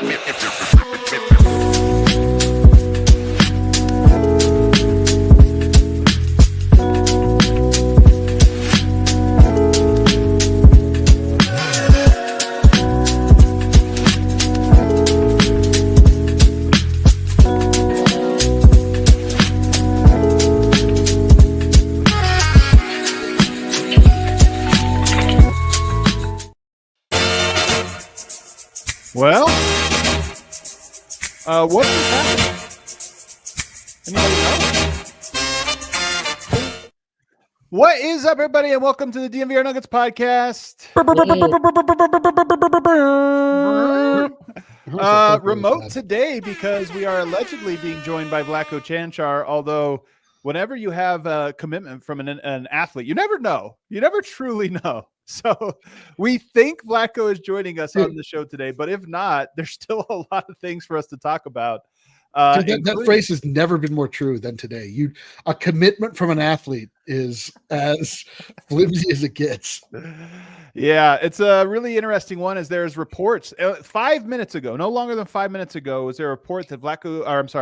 Well, what is happening? Anybody know? What is up, everybody, and welcome to the DNVR Nuggets podcast. Remote today because we are allegedly being joined by Vlatko Cancar, although whenever you have a commitment from an athlete, you never know. You never truly know. So we think Vlatko is joining us on the show today, but if not, there's still a lot of things for us to talk about. Dude, that phrase has never been more true than today. A commitment from an athlete is as flimsy as it gets. Yeah, it's a really interesting one as there's reports 5 minutes ago, no longer than 5 minutes ago, was there a report that Jonas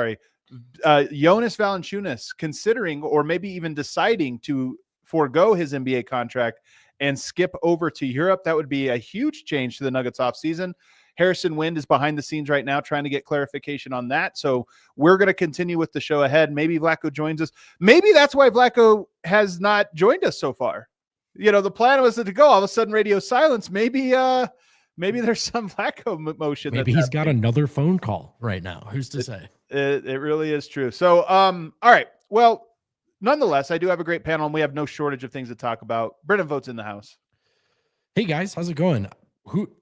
Valanciunas considering or maybe even deciding to forego his NBA contract and skip over to Europe. That would be a huge change to the Nuggets offseason. Harrison Wind is behind the scenes right now trying to get clarification on that. So we're going to continue with the show ahead. Maybe Vlatko joins us. Maybe that's why Vlatko has not joined us so far. You know, the plan was to go. All of a sudden, radio silence. Maybe there's some Vlatko motion. Maybe he's got another phone call right now. Who's to say? It really is true. So, all right. Well, nonetheless, I do have a great panel, and we have no shortage of things to talk about. Brendan Vogt's in the house. Hey, guys. How's it going?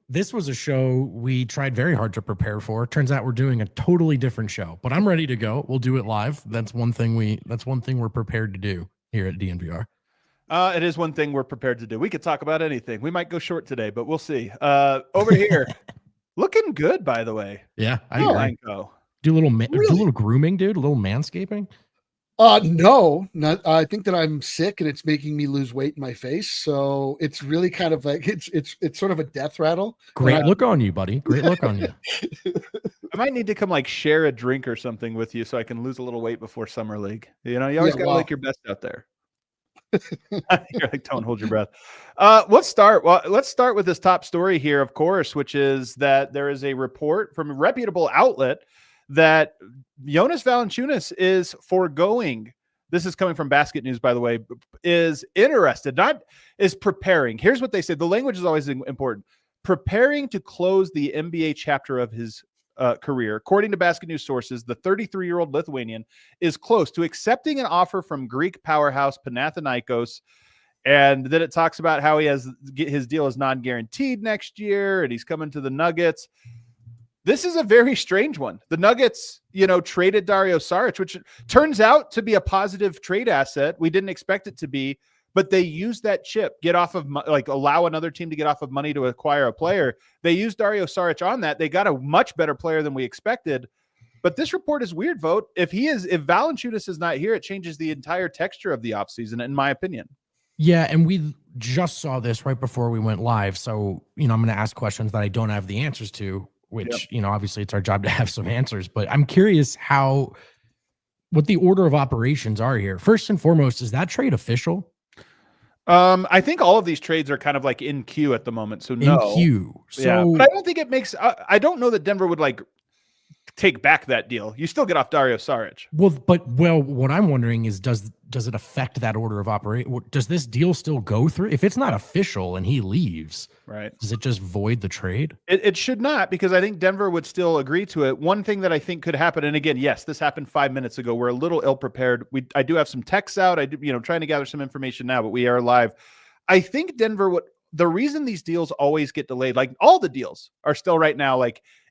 This was a show we tried very hard to prepare for. Turns out we're doing a totally different show, but I'm ready to go. We'll do it live. That's one thing we're prepared to do here at DNVR. It is one thing we're prepared to do. We could talk about anything. We might go short today, but we'll see. Over here, looking good, by the way. Yeah, I agree. Do a little grooming, dude. A little manscaping. No, I think that I'm sick and it's making me lose weight in my face. So it's really kind of like it's sort of a death rattle. Great look on you, buddy. Great look on you. I might need to come share a drink or something with you so I can lose a little weight before summer league. You know, you always gotta look your best out there. You're like, don't hold your breath. Let's start with this top story here, of course, which is that there is a report from a reputable outlet that Jonas Valanciunas is foregoing. This is coming from Basket News, by the way, is preparing. Here's what they say. The language is always important. Preparing to close the NBA chapter of his career. According to Basket News sources, the 33-year-old Lithuanian is close to accepting an offer from Greek powerhouse Panathinaikos. And then it talks about how his deal is non-guaranteed next year and he's coming to the Nuggets. This is a very strange one. The Nuggets, traded Dario Saric, which turns out to be a positive trade asset. We didn't expect it to be, but they used that chip, allow another team to get off of money to acquire a player. They used Dario Saric on that. They got a much better player than we expected. But this report is weird, Vogt. If Valanciunas is not here, it changes the entire texture of the offseason, in my opinion. Yeah, and we just saw this right before we went live. So, I'm going to ask questions that I don't have the answers to, which, obviously it's our job to have some answers, but I'm curious what the order of operations are here. First and foremost, is that trade official? I think all of these trades are kind of in queue at the moment. So no. In queue. So, yeah, but I don't think it makes, I don't know that Denver would take back that deal. You still get off Dario Saric. Well, what I'm wondering is, does it affect that order of operation? Does this deal still go through? If it's not official and he leaves, right? Does it just void the trade? It should not, because I think Denver would still agree to it. One thing that I think could happen, and again, yes, this happened 5 minutes ago. We're a little ill-prepared. I do have some texts out. Trying to gather some information now, but we are live. I think Denver the reason these deals always get delayed, all the deals are still right now,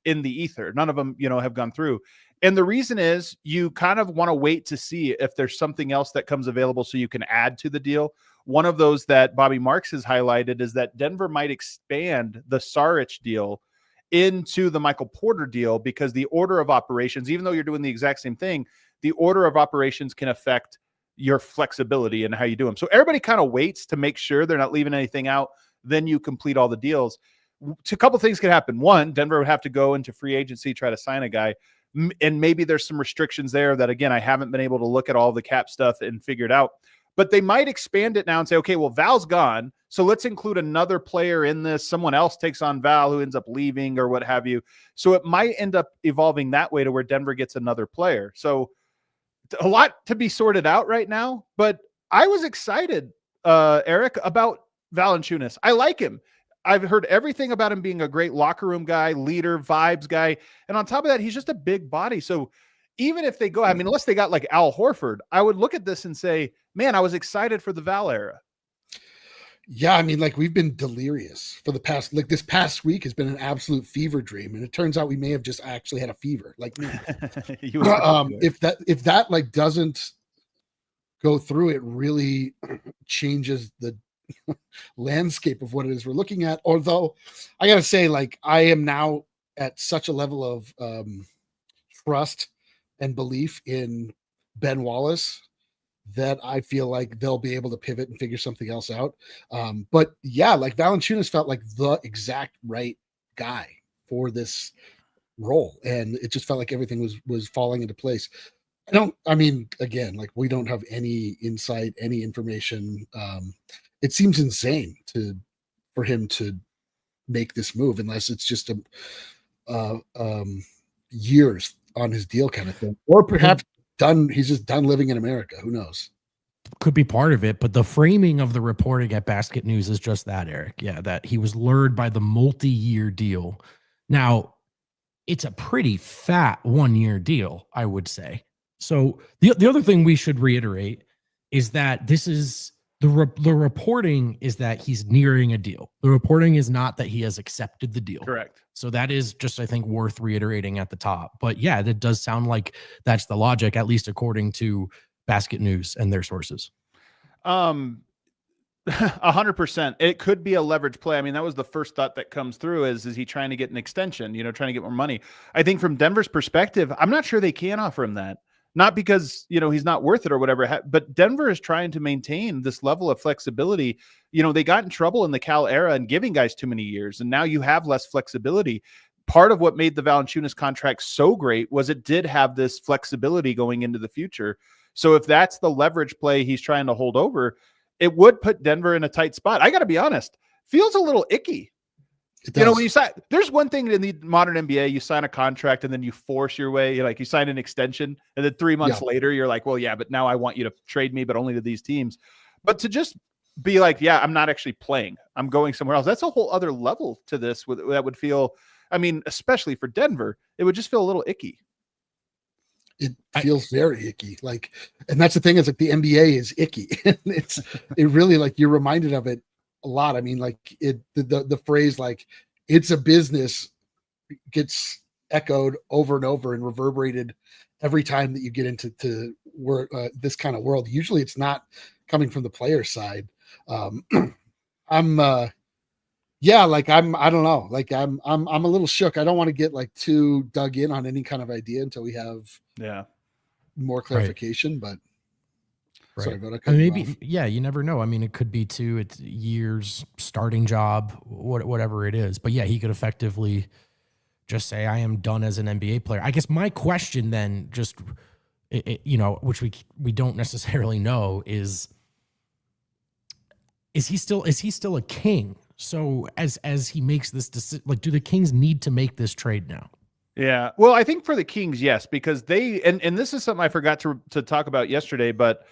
in the ether. None of them, have gone through. And the reason is you kind of want to wait to see if there's something else that comes available so you can add to the deal. One of those that Bobby Marks has highlighted is that Denver might expand the Saric deal into the Michael Porter deal, because the order of operations, even though you're doing the exact same thing, the order of operations can affect your flexibility and how you do them. So everybody kind of waits to make sure they're not leaving anything out. Then you complete all the deals. a couple things could happen. One, Denver would have to go into free agency, try to sign a guy. And maybe there's some restrictions there that, again, I haven't been able to look at all the cap stuff and figure it out. But they might expand it now and say, okay, well, Val's gone, so let's include another player in this. Someone else takes on Val who ends up leaving or what have you. So it might end up evolving that way to where Denver gets another player. So a lot to be sorted out right now. But I was excited, Eric, about Valanciunas. I like him. I've heard everything about him being a great locker room guy, leader, vibes guy. And on top of that, he's just a big body. So even if they go, I mean, unless they got like Al Horford, I would look at this and say, man, I was excited for the Val era. Yeah, I mean, like, we've been delirious for the past, like, this past week has been an absolute fever dream. And it turns out we may have just actually had a fever. Like, if that like doesn't go through, it really changes the landscape of what it is we're looking at. Although I gotta say, like, I am now at such a level of trust and belief in Ben Wallace that I feel like they'll be able to pivot and figure something else out. But yeah, like, Valanciunas felt like the exact right guy for this role, and it just felt like everything was falling into place. I mean, again, like, we don't have any insight, any information. It seems insane for him to make this move, unless it's just years on his deal kind of thing, or perhaps he's just done living in America. Who knows? Could be part of it, but the framing of the reporting at Basket News is just that, Eric. Yeah, that he was lured by the multi-year deal. Now, it's a pretty fat 1-year deal, I would say. So the other thing we should reiterate is that this is the reporting is that he's nearing a deal. The reporting is not that he has accepted the deal. Correct. So that is just, I think, worth reiterating at the top. But yeah, that does sound like that's the logic, at least according to Basket News and their sources. 100%. It could be a leverage play. I mean, that was the first thought that comes through is he trying to get an extension, trying to get more money. I think from Denver's perspective, I'm not sure they can offer him that. Not because, he's not worth it or whatever, but Denver is trying to maintain this level of flexibility. They got in trouble in the Cal era and giving guys too many years, and now you have less flexibility. Part of what made the Valanciunas contract so great was it did have this flexibility going into the future. So if that's the leverage play he's trying to hold over, it would put Denver in a tight spot. I got to be honest, feels a little icky. When you sign, there's one thing in the modern NBA, you sign a contract and then you force your way, you sign an extension, and then 3 months later, you're like, well, yeah, but now I want you to trade me, but only to these teams. But to just be like, yeah, I'm not actually playing, I'm going somewhere else. That's a whole other level to this that would feel, I mean, especially for Denver, it would just feel a little icky. It feels very icky. Like, and that's the thing is, like, the NBA is icky. it really, like, you're reminded of it a lot. I mean, like, the phrase, like, it's a business gets echoed over and over and reverberated every time that you get into this kind of world. Usually it's not coming from the player side. I don't know. Like, I'm a little shook. I don't want to get, like, too dug in on any kind of idea until we have more clarification, but sorry, maybe, you never know. I mean, it could be it's years, starting job, whatever it is. But yeah, he could effectively just say, I am done as an NBA player. I guess my question then, just, which we don't necessarily know, is he still a King? So as he makes this decision, like, do the Kings need to make this trade now? Yeah. Well, I think for the Kings, yes, because they, and this is something I forgot to talk about yesterday, but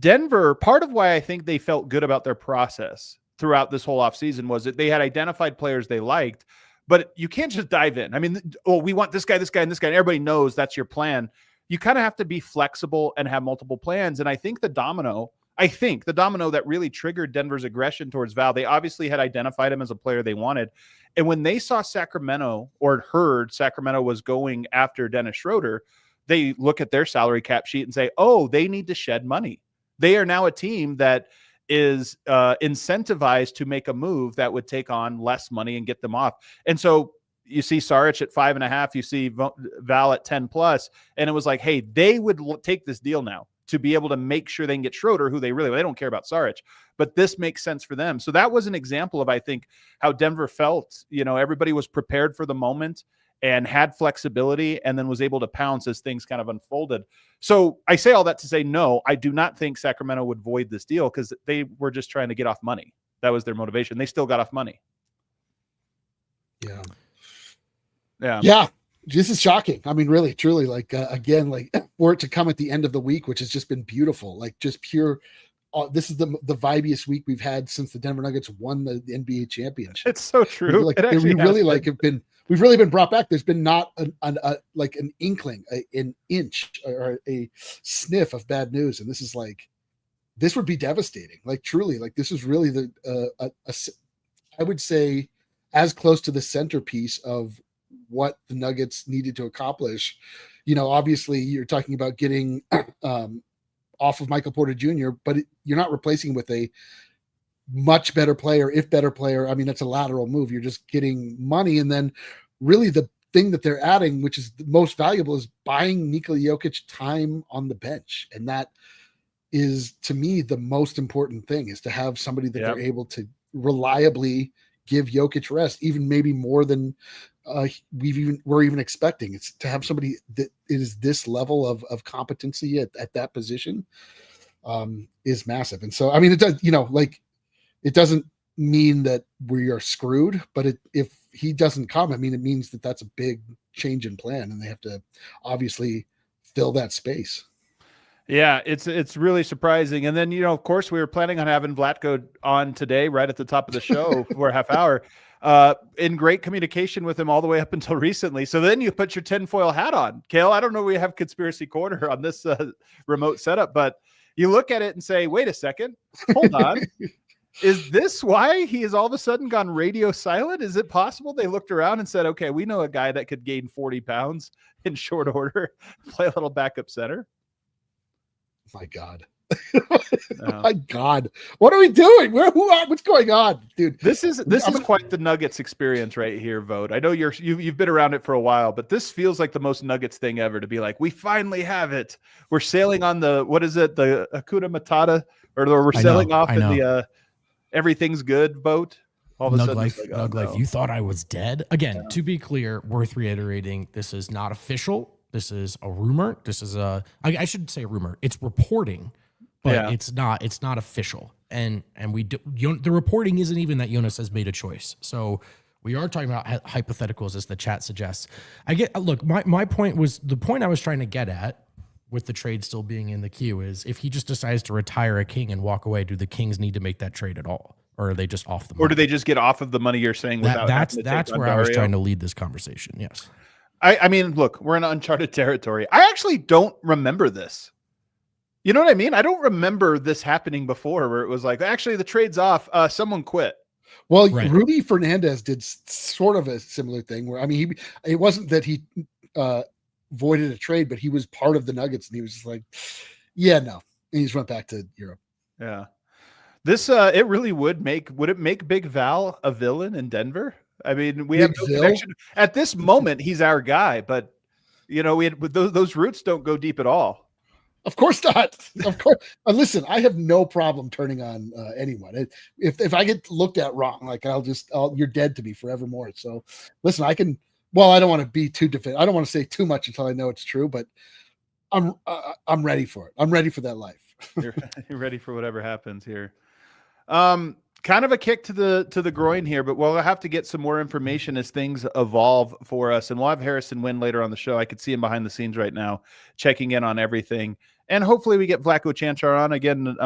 Denver, part of why I think they felt good about their process throughout this whole offseason was that they had identified players they liked, but you can't just dive in. I mean, we want this guy, and this guy, and everybody knows that's your plan. You kind of have to be flexible and have multiple plans. And I think the domino that really triggered Denver's aggression towards Val, they obviously had identified him as a player they wanted. And when they saw Sacramento, or heard Sacramento was going after Dennis Schroeder, they look at their salary cap sheet and say, oh, they need to shed money. They are now a team that is incentivized to make a move that would take on less money and get them off. And so you see Saric at 5.5, you see Val at 10+, and it was like, hey, they would take this deal now. to be able to make sure they can get Schroeder, who they don't care about Saric, but this makes sense for them. So that was an example of, I think, how Denver felt. Everybody was prepared for the moment and had flexibility, and then was able to pounce as things kind of unfolded. So I say all that to say, no, I do not think Sacramento would void this deal, because they were just trying to get off money. That was their motivation. They still got off money. Yeah. This is shocking. I mean, really, truly, again, for it to come at the end of the week, which has just been beautiful, just pure. This is the vibiest week we've had since the Denver Nuggets won the NBA championship. It's so true. We've really been brought back. There's been not an inkling, an inch, or a sniff of bad news, and this would be devastating. Truly, this is really I would say, as close to the centerpiece of what the Nuggets needed to accomplish. Obviously you're talking about getting off of Michael Porter Jr., but you're not replacing with a much better player, if better player. I mean, that's a lateral move. You're just getting money. And then really the thing that they're adding, which is the most valuable, is buying Nikola Jokic time on the bench. And that is, to me, the most important thing, is to have somebody that they're able to reliably give Jokic rest, even maybe more than we're even expecting. It's to have somebody that is this level of competency at that position is massive. And so, I mean, it does, it doesn't mean that we are screwed, but if he doesn't come, I mean, it means that that's a big change in plan, and they have to obviously fill that space. Yeah, it's really surprising. And then, of course, we were planning on having Vlatko on today, right at the top of the show for a half hour, in great communication with him all the way up until recently. So then you put your tinfoil hat on. Kale, I don't know if we have Conspiracy Corner on this remote setup, but you look at it and say, wait a second, hold on. Is this why he has all of a sudden gone radio silent? Is it possible they looked around and said, okay, we know a guy that could gain 40 pounds in short order, play a little backup center? My God. My God. What are we doing? What's going on, dude? This is quite the Nuggets experience right here, Vogt. I know you've been around it for a while, but this feels like the most Nuggets thing ever, to be like, we finally have it. We're sailing on the Hakuna Matata, or we're sailing off in the everything's good boat. All of a sudden, Nug life. You thought I was dead? Again, to be clear, worth reiterating, this is not official. This is a rumor. This is I should say rumor. It's reporting, but it's not official. And the reporting isn't even that Jonas has made a choice. So we are talking about hypotheticals, as the chat suggests. My point was, the point I was trying to get at with the trade still being in the queue is, if he just decides to retire a King and walk away, do the Kings need to make that trade at all? Or are they just off the money? Or do they just get off of the money, you're saying? That's where I was trying to lead this conversation. Yes. I mean, look, we're in uncharted territory. I actually don't remember this. You know what I mean? I don't remember this happening before, where it was like, actually, the trade's off. Someone quit. Well, right. Rudy Fernandez did sort of a similar thing where, I mean, it wasn't that he voided a trade, but he was part of the Nuggets, and he was just like, yeah, no. And he just went back to Europe. Yeah. This, it really would it make Big Val a villain in Denver? I mean, we have no connection. At this moment, he's our guy, but those roots don't go deep at all. Of course not. Of course. Listen, I have no problem turning on anyone. If I get looked at wrong, you're dead to me forevermore. So listen, I don't want to be too definitive. I don't want to say too much until I know it's true, but I'm ready for it. I'm ready for that life. You're ready for whatever happens here. Kind of a kick to the groin here, but we'll have to get some more information as things evolve for us. And we'll have Harrison Wind later on the show. I could see him behind the scenes right now, checking in on everything. And hopefully we get Vlatko Cancar on again.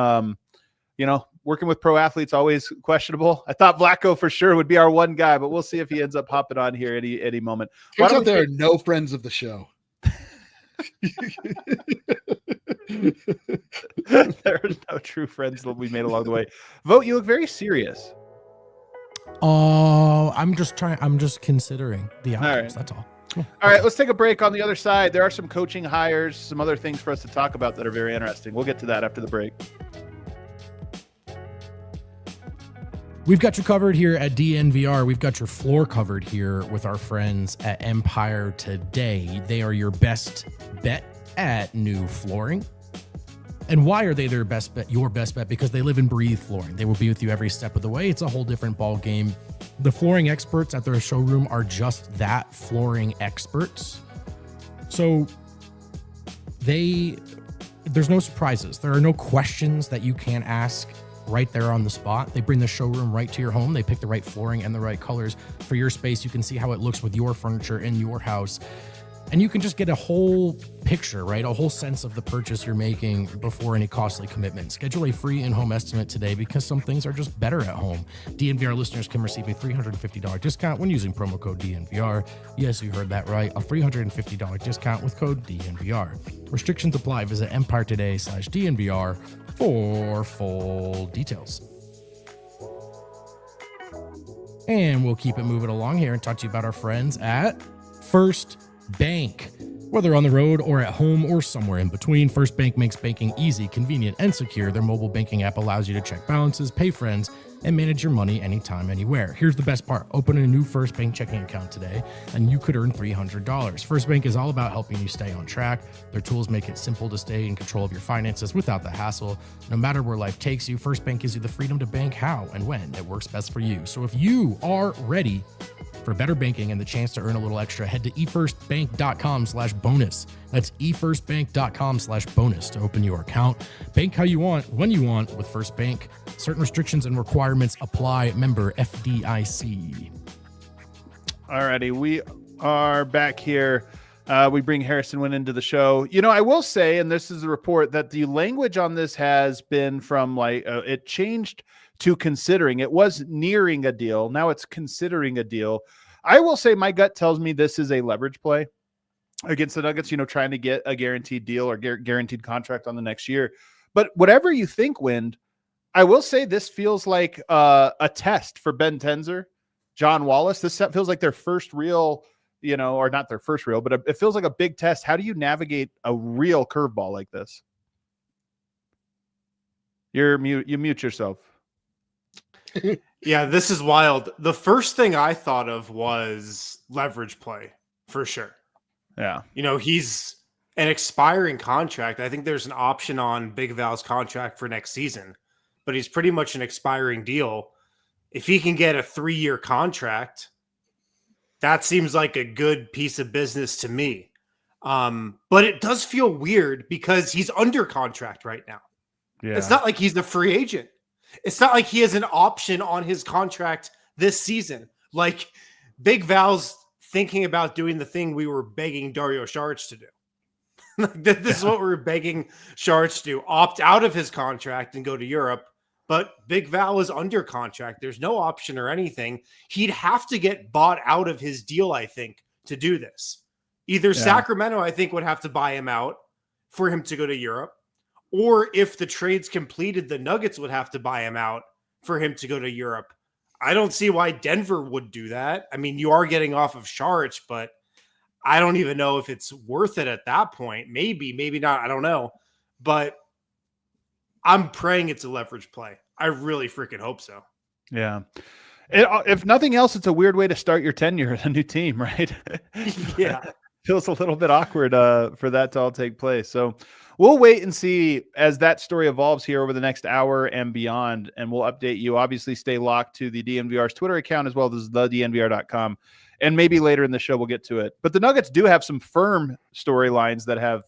Working with pro athletes, always questionable. I thought Vlatko for sure would be our one guy, but we'll see if he ends up hopping on here any moment. Turns out there are no friends of the show. There are no true friends that we made along the way. Vogt, you look very serious. I'm just considering the outcomes. That's all. Cool. All right, let's take a break. On the other side, there are some coaching hires, some other things for us to talk about that are very interesting. We'll get to that after the break. We've got you covered here at DNVR. We've got your floor covered here with our friends at Empire Today. They are your best bet at new flooring. And why are they their best bet, your best bet? Because they live and breathe flooring. They will be with you every step of the way. It's a whole different ball game. The flooring experts at their showroom are just that, flooring experts. So there's no surprises. There are no questions that you can't ask right there on the spot. They bring the showroom right to your home. They pick the right flooring and the right colors for your space. You can see how it looks with your furniture in your house. And you can just get a whole picture, right? A whole sense of the purchase you're making before any costly commitment. Schedule a free in-home estimate today because some things are just better at home. DNVR listeners can receive a $350 discount when using promo code DNVR. Yes, you heard that right. A $350 discount with code DNVR. Restrictions apply. Visit empiretoday.com/DNVR for full details. And we'll keep it moving along here and talk to you about our friends at First Bank. Whether on the road or at home or somewhere in between, First Bank makes banking easy, convenient, and secure. Their mobile banking app allows you to check balances, pay friends, and manage your money anytime, anywhere. Here's the best part. Open a new First Bank checking account today, and you could earn $300. First Bank is all about helping you stay on track. Their tools make it simple to stay in control of your finances without the hassle. No matter where life takes you, First Bank gives you the freedom to bank how and when it works best for you. So if you are ready for better banking and the chance to earn a little extra, head to efirstbank.com/bonus. That's efirstbank.com/bonus to open your account. Bank how you want, when you want with First Bank. Certain restrictions and requirements apply. Member FDIC. Alrighty, we are back here. We bring Harrison Wind into the show. You know, I will say, and this is a report, that the language on this has been from it changed to considering. It was nearing a deal. Now it's considering a deal. I will say my gut tells me this is a leverage play against the Nuggets, trying to get a guaranteed deal or guaranteed contract on the next year. But whatever you think, Wind, I will say this feels like a test for Ben Tenzer, John Wallace. This feels like their first real, or not their first real, but it feels like a big test. How do you navigate a real curveball like this? You mute yourself. Yeah, this is wild. The first thing I thought of was leverage play for sure. Yeah. He's an expiring contract. I think there's an option on Big Val's contract for next season, but he's pretty much an expiring deal. If he can get a 3-year contract, that seems like a good piece of business to me. But it does feel weird because he's under contract right now. Yeah. It's not like he's a free agent. It's not like he has an option on his contract this season. Like Big Val's thinking about doing the thing we were begging Dario Saric to do. This is what we were begging Saric to do: opt out of his contract and go to Europe. But Big Val is under contract. There's no option or anything. He'd have to get bought out of his deal, I think, to do this. Either Sacramento, I think, would have to buy him out for him to go to Europe. Or if the trade's completed, the Nuggets would have to buy him out for him to go to Europe. I don't see why Denver would do that. I mean, you are getting off of Saric, but I don't even know if it's worth it at that point. Maybe, maybe not. I don't know. But I'm praying it's a leverage play. I really freaking hope so. Yeah. If nothing else, it's a weird way to start your tenure at a new team, right? Yeah. Feels a little bit awkward for that to all take place. So we'll wait and see as that story evolves here over the next hour and beyond, and we'll update you. Obviously, stay locked to the DNVR's Twitter account as well as thednvr.com. And maybe later in the show, we'll get to it. But the Nuggets do have some firm storylines that have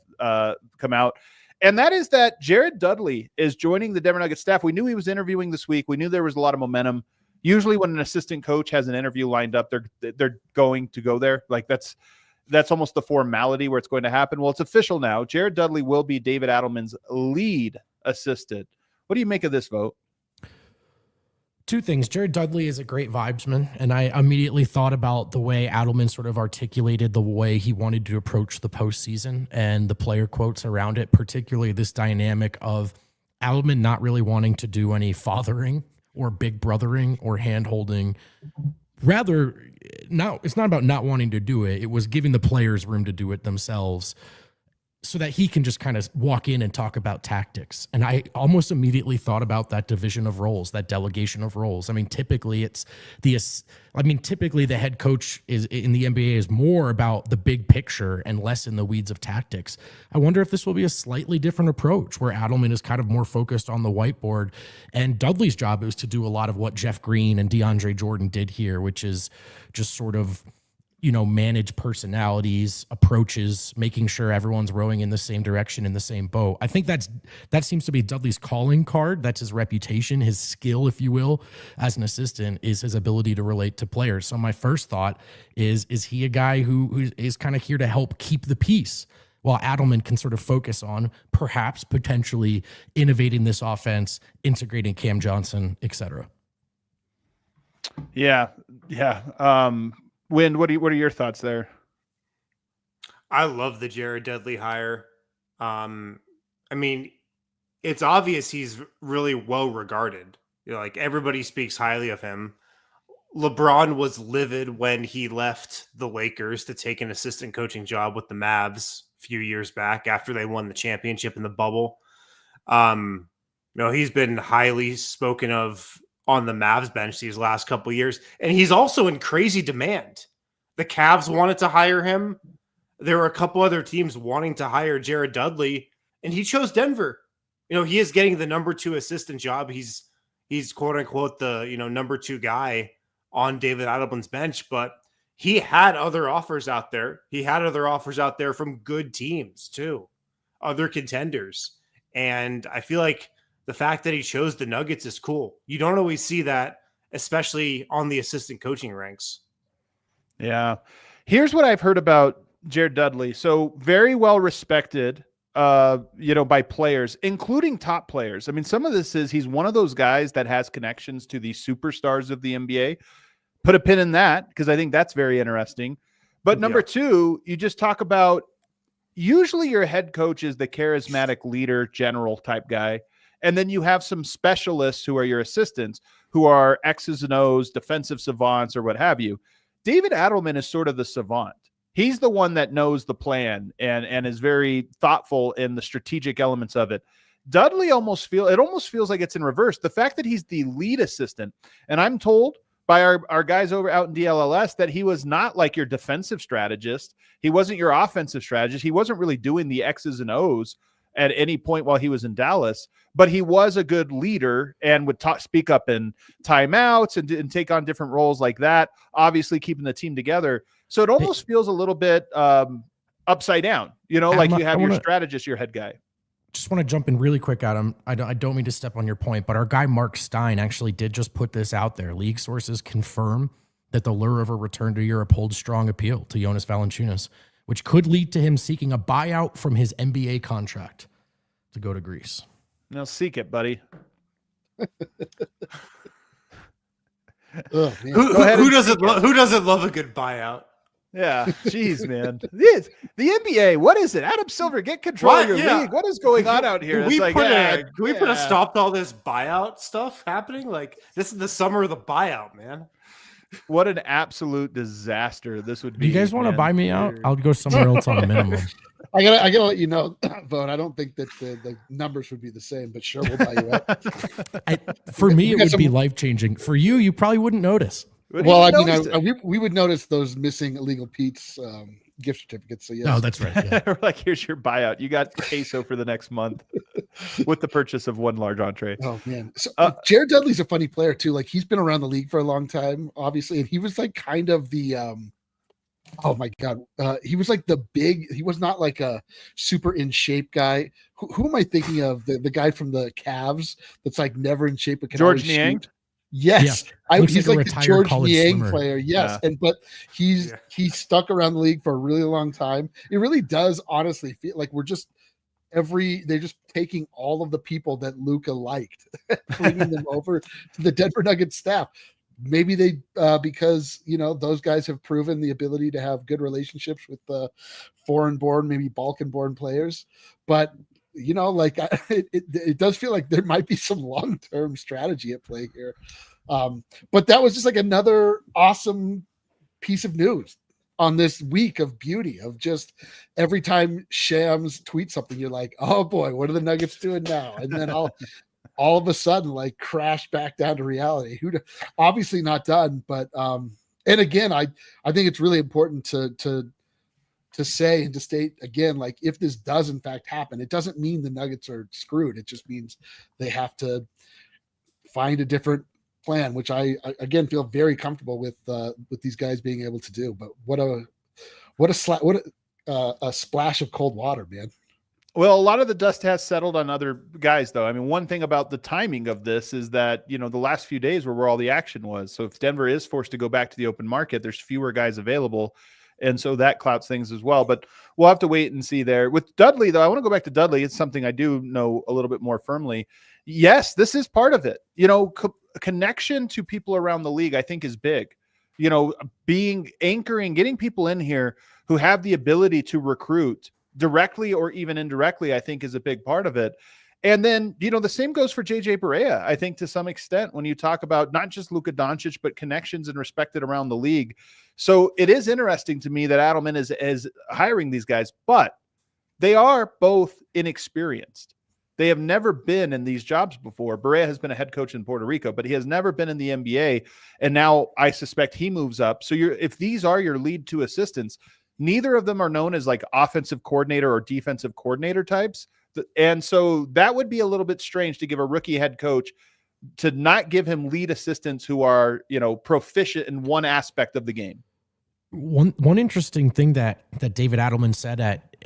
come out. And that is that Jared Dudley is joining the Denver Nuggets staff. We knew he was interviewing this week. We knew there was a lot of momentum. Usually when an assistant coach has an interview lined up, they're going to go there. Like that's almost the formality where it's going to happen. Well, it's official now. Jared Dudley will be David Adelman's lead assistant. What do you make of this vote? Two things. Jared Dudley is a great vibesman, and I immediately thought about the way Adelman sort of articulated the way he wanted to approach the postseason and the player quotes around it, particularly this dynamic of Adelman not really wanting to do any fathering or big brothering or hand-holding. Rather, it's not about not wanting to do it. It was giving the players room to do it themselves. so that he can just kind of walk in and talk about tactics. And I almost immediately thought about that division of roles, that delegation of roles. I mean, typically the head coach is in the NBA is more about the big picture and less in the weeds of tactics. I wonder if this will be a slightly different approach where Adelman is kind of more focused on the whiteboard, and Dudley's job is to do a lot of what Jeff Green and DeAndre Jordan did here, which is just sort of, manage personalities, approaches, making sure everyone's rowing in the same direction, in the same boat. I think that seems to be Dudley's calling card. That's his reputation, his skill, if you will, as an assistant, is his ability to relate to players. So my first thought is he a guy who is kind of here to help keep the peace, while Adelman can sort of focus on perhaps potentially innovating this offense, integrating Cam Johnson, etc. Yeah. Wind, what are your thoughts there? I love the Jared Dudley hire. I mean, it's obvious he's really well regarded. Like, everybody speaks highly of him. LeBron was livid when he left the Lakers to take an assistant coaching job with the Mavs a few years back after they won the championship in the bubble. He's been highly spoken of on the Mavs bench these last couple of years. And he's also in crazy demand. The Cavs wanted to hire him. There were a couple other teams wanting to hire Jared Dudley, and he chose Denver. He is getting the number 2 assistant job. He's quote unquote the, number 2 guy on David Adelman's bench, but he had other offers out there. He had other offers out there from good teams too, other contenders. And I feel like the fact that he chose the Nuggets is cool. You don't always see that, especially on the assistant coaching ranks. Yeah. Here's what I've heard about Jared Dudley. So very well respected, by players, including top players. I mean, some of this is he's one of those guys that has connections to the superstars of the NBA. Put a pin in that, because I think that's very interesting. But number 2, you just talk about, usually your head coach is the charismatic leader, general type guy. And then you have some specialists who are your assistants, who are X's and O's, defensive savants, or what have you. David Adelman is sort of the savant. He's the one that knows the plan and is very thoughtful in the strategic elements of it. Dudley almost feels like it's in reverse. The fact that he's the lead assistant, and I'm told by our guys out in DLLS that he was not like your defensive strategist. He wasn't your offensive strategist. He wasn't really doing the X's and O's at any point while he was in Dallas, but he was a good leader and would speak up in timeouts and take on different roles like that, obviously keeping the team together. So it almost feels a little bit upside down, like you have your strategist, your head guy. Just want to jump in really quick, Adam. I don't mean to step on your point, but our guy Mark Stein actually did just put this out there. League sources confirm that the lure of a return to Europe holds strong appeal to Jonas Valanciunas, which could lead to him seeking a buyout from his NBA contract to go to Greece. Now seek it, buddy. Who doesn't love a good buyout? Yeah, jeez, man. The NBA, what is it? Adam Silver, get control of your league. What is going on out here? Can we put a stop to all this buyout stuff happening? Like, this is the summer of the buyout, man. What an absolute disaster this would be. Do you guys want to buy me out? I'll go somewhere else on a minimum. I gotta let you know, Vogt. I don't think that the numbers would be the same, but sure, we'll buy you out. For me, it would be life-changing. For you, you probably wouldn't notice. Well, I mean, we would notice those missing illegal Pete's gift certificates. So yes. Oh, that's right. Yeah. We're like, here's your buyout. You got queso for the next month with the purchase of one large entree. Oh man, so Jared Dudley's a funny player too. Like, he's been around the league for a long time, obviously, and he was like kind of the oh my god, he was like he was not like a super in shape guy. Who am I thinking of? The guy from the Cavs that's like never in shape but can George Niang. Yes, yeah. He's like the George Niang player. Yes, yeah. But he's stuck around the league for a really long time. It really does honestly feel like they're just taking all of the people that Luka liked, bringing them over to the Denver Nuggets staff. Maybe they because those guys have proven the ability to have good relationships with foreign-born, maybe Balkan-born players, but. It does feel like there might be some long-term strategy at play here. But that was just like another awesome piece of news on this week of beauty of just every time Shams tweets something, you're like, oh boy, what are the Nuggets doing now? And then all of a sudden like crash back down to reality. Obviously not done, but and again, I think it's really important to say and to state again, like if this does in fact happen, it doesn't mean the Nuggets are screwed. It just means they have to find a different plan, which I again feel very comfortable with these guys being able to do. But what a splash of cold water, man. Well, a lot of the dust has settled on other guys, though. I mean, one thing about the timing of this is that, the last few days were where all the action was. So if Denver is forced to go back to the open market, there's fewer guys available. And so that clouds things as well. But we'll have to wait and see there. With Dudley, though, I want to go back to Dudley. It's something I do know a little bit more firmly. Yes, this is part of it. Connection to people around the league, I think, is big. Being anchoring, getting people in here who have the ability to recruit directly or even indirectly, I think, is a big part of it. And then, the same goes for JJ Barea, I think, to some extent, when you talk about not just Luka Doncic, but connections and respected around the league. So it is interesting to me that Adelman is hiring these guys, but they are both inexperienced. They have never been in these jobs before. Barea has been a head coach in Puerto Rico, but he has never been in the NBA. And now I suspect he moves up. So if these are your lead two assistants, neither of them are known as like offensive coordinator or defensive coordinator types. And so that would be a little bit strange to give a rookie head coach, to not give him lead assistants who are, proficient in one aspect of the game. One interesting thing that David Adelman said at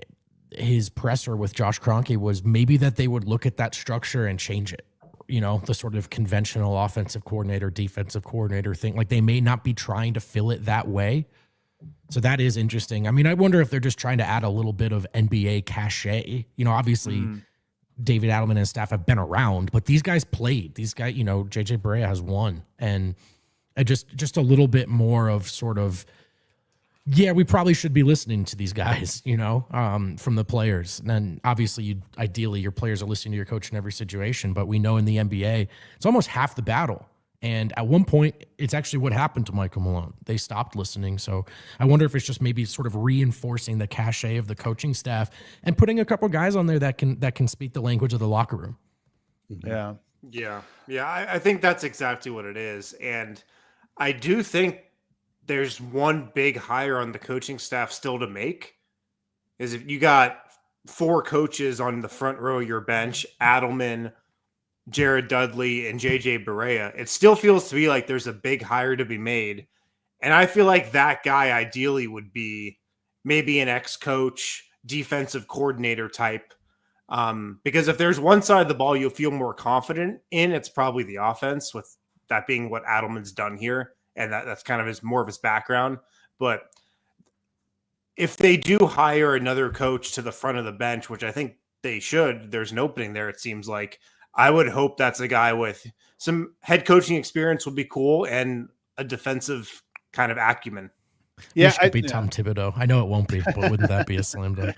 his presser with Josh Kroenke was maybe that they would look at that structure and change it. The sort of conventional offensive coordinator, defensive coordinator thing. Like they may not be trying to fill it that way. So that is interesting. I mean, I wonder if they're just trying to add a little bit of NBA cachet. Obviously David Adelman and his staff have been around, but these guys played. These guys, JJ Barea has won. And just a little bit more of sort of, yeah, we probably should be listening to these guys, from the players. And then obviously, ideally, your players are listening to your coach in every situation. But we know in the NBA, it's almost half the battle. And at one point, it's actually what happened to Michael Malone. They stopped listening. So I wonder if it's just maybe sort of reinforcing the cachet of the coaching staff and putting a couple guys on there that can speak the language of the locker room. Yeah. I think that's exactly what it is. And I do think there's one big hire on the coaching staff still to make. Is if you got 4 coaches on the front row of your bench, Adelman, Jared Dudley, and JJ Barea, it still feels to me like there's a big hire to be made. And I feel like that guy ideally would be maybe an ex-coach, defensive coordinator type. Because if there's one side of the ball you'll feel more confident in, it's probably the offense, with that being what Adelman's done here. And that's kind of more of his background. But if they do hire another coach to the front of the bench, which I think they should, there's an opening there, it seems like. I would hope that's a guy with some head coaching experience would be cool, and a defensive kind of acumen. Yeah, it could be Tom Thibodeau. I know it won't be, but wouldn't that be a slam dunk?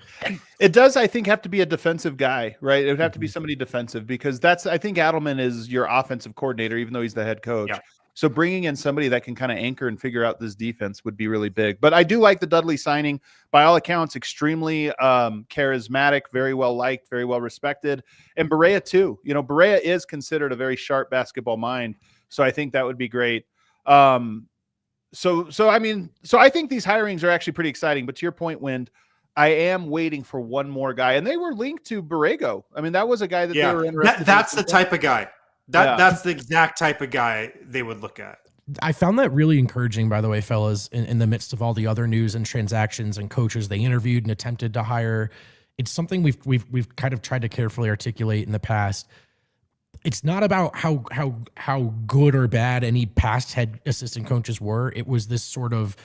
It does, I think, have to be a defensive guy, right? It would have to be somebody defensive, because I think Adelman is your offensive coordinator, even though he's the head coach. Yeah. So bringing in somebody that can kind of anchor and figure out this defense would be really big. But I do like the Dudley signing. By all accounts, extremely charismatic, very well liked, very well respected. And Barea too. Barea is considered a very sharp basketball mind. So I think that would be great. So I think these hirings are actually pretty exciting. But to your point, Wind, I am waiting for one more guy. And they were linked to Borrego. I mean, that was a guy that they were interested in. That's the type of guy. That's the exact type of guy they would look at. I found that really encouraging, by the way, fellas, in the midst of all the other news and transactions and coaches they interviewed and attempted to hire. It's something we've kind of tried to carefully articulate in the past. It's not about how good or bad any past head assistant coaches were. It was this sort of,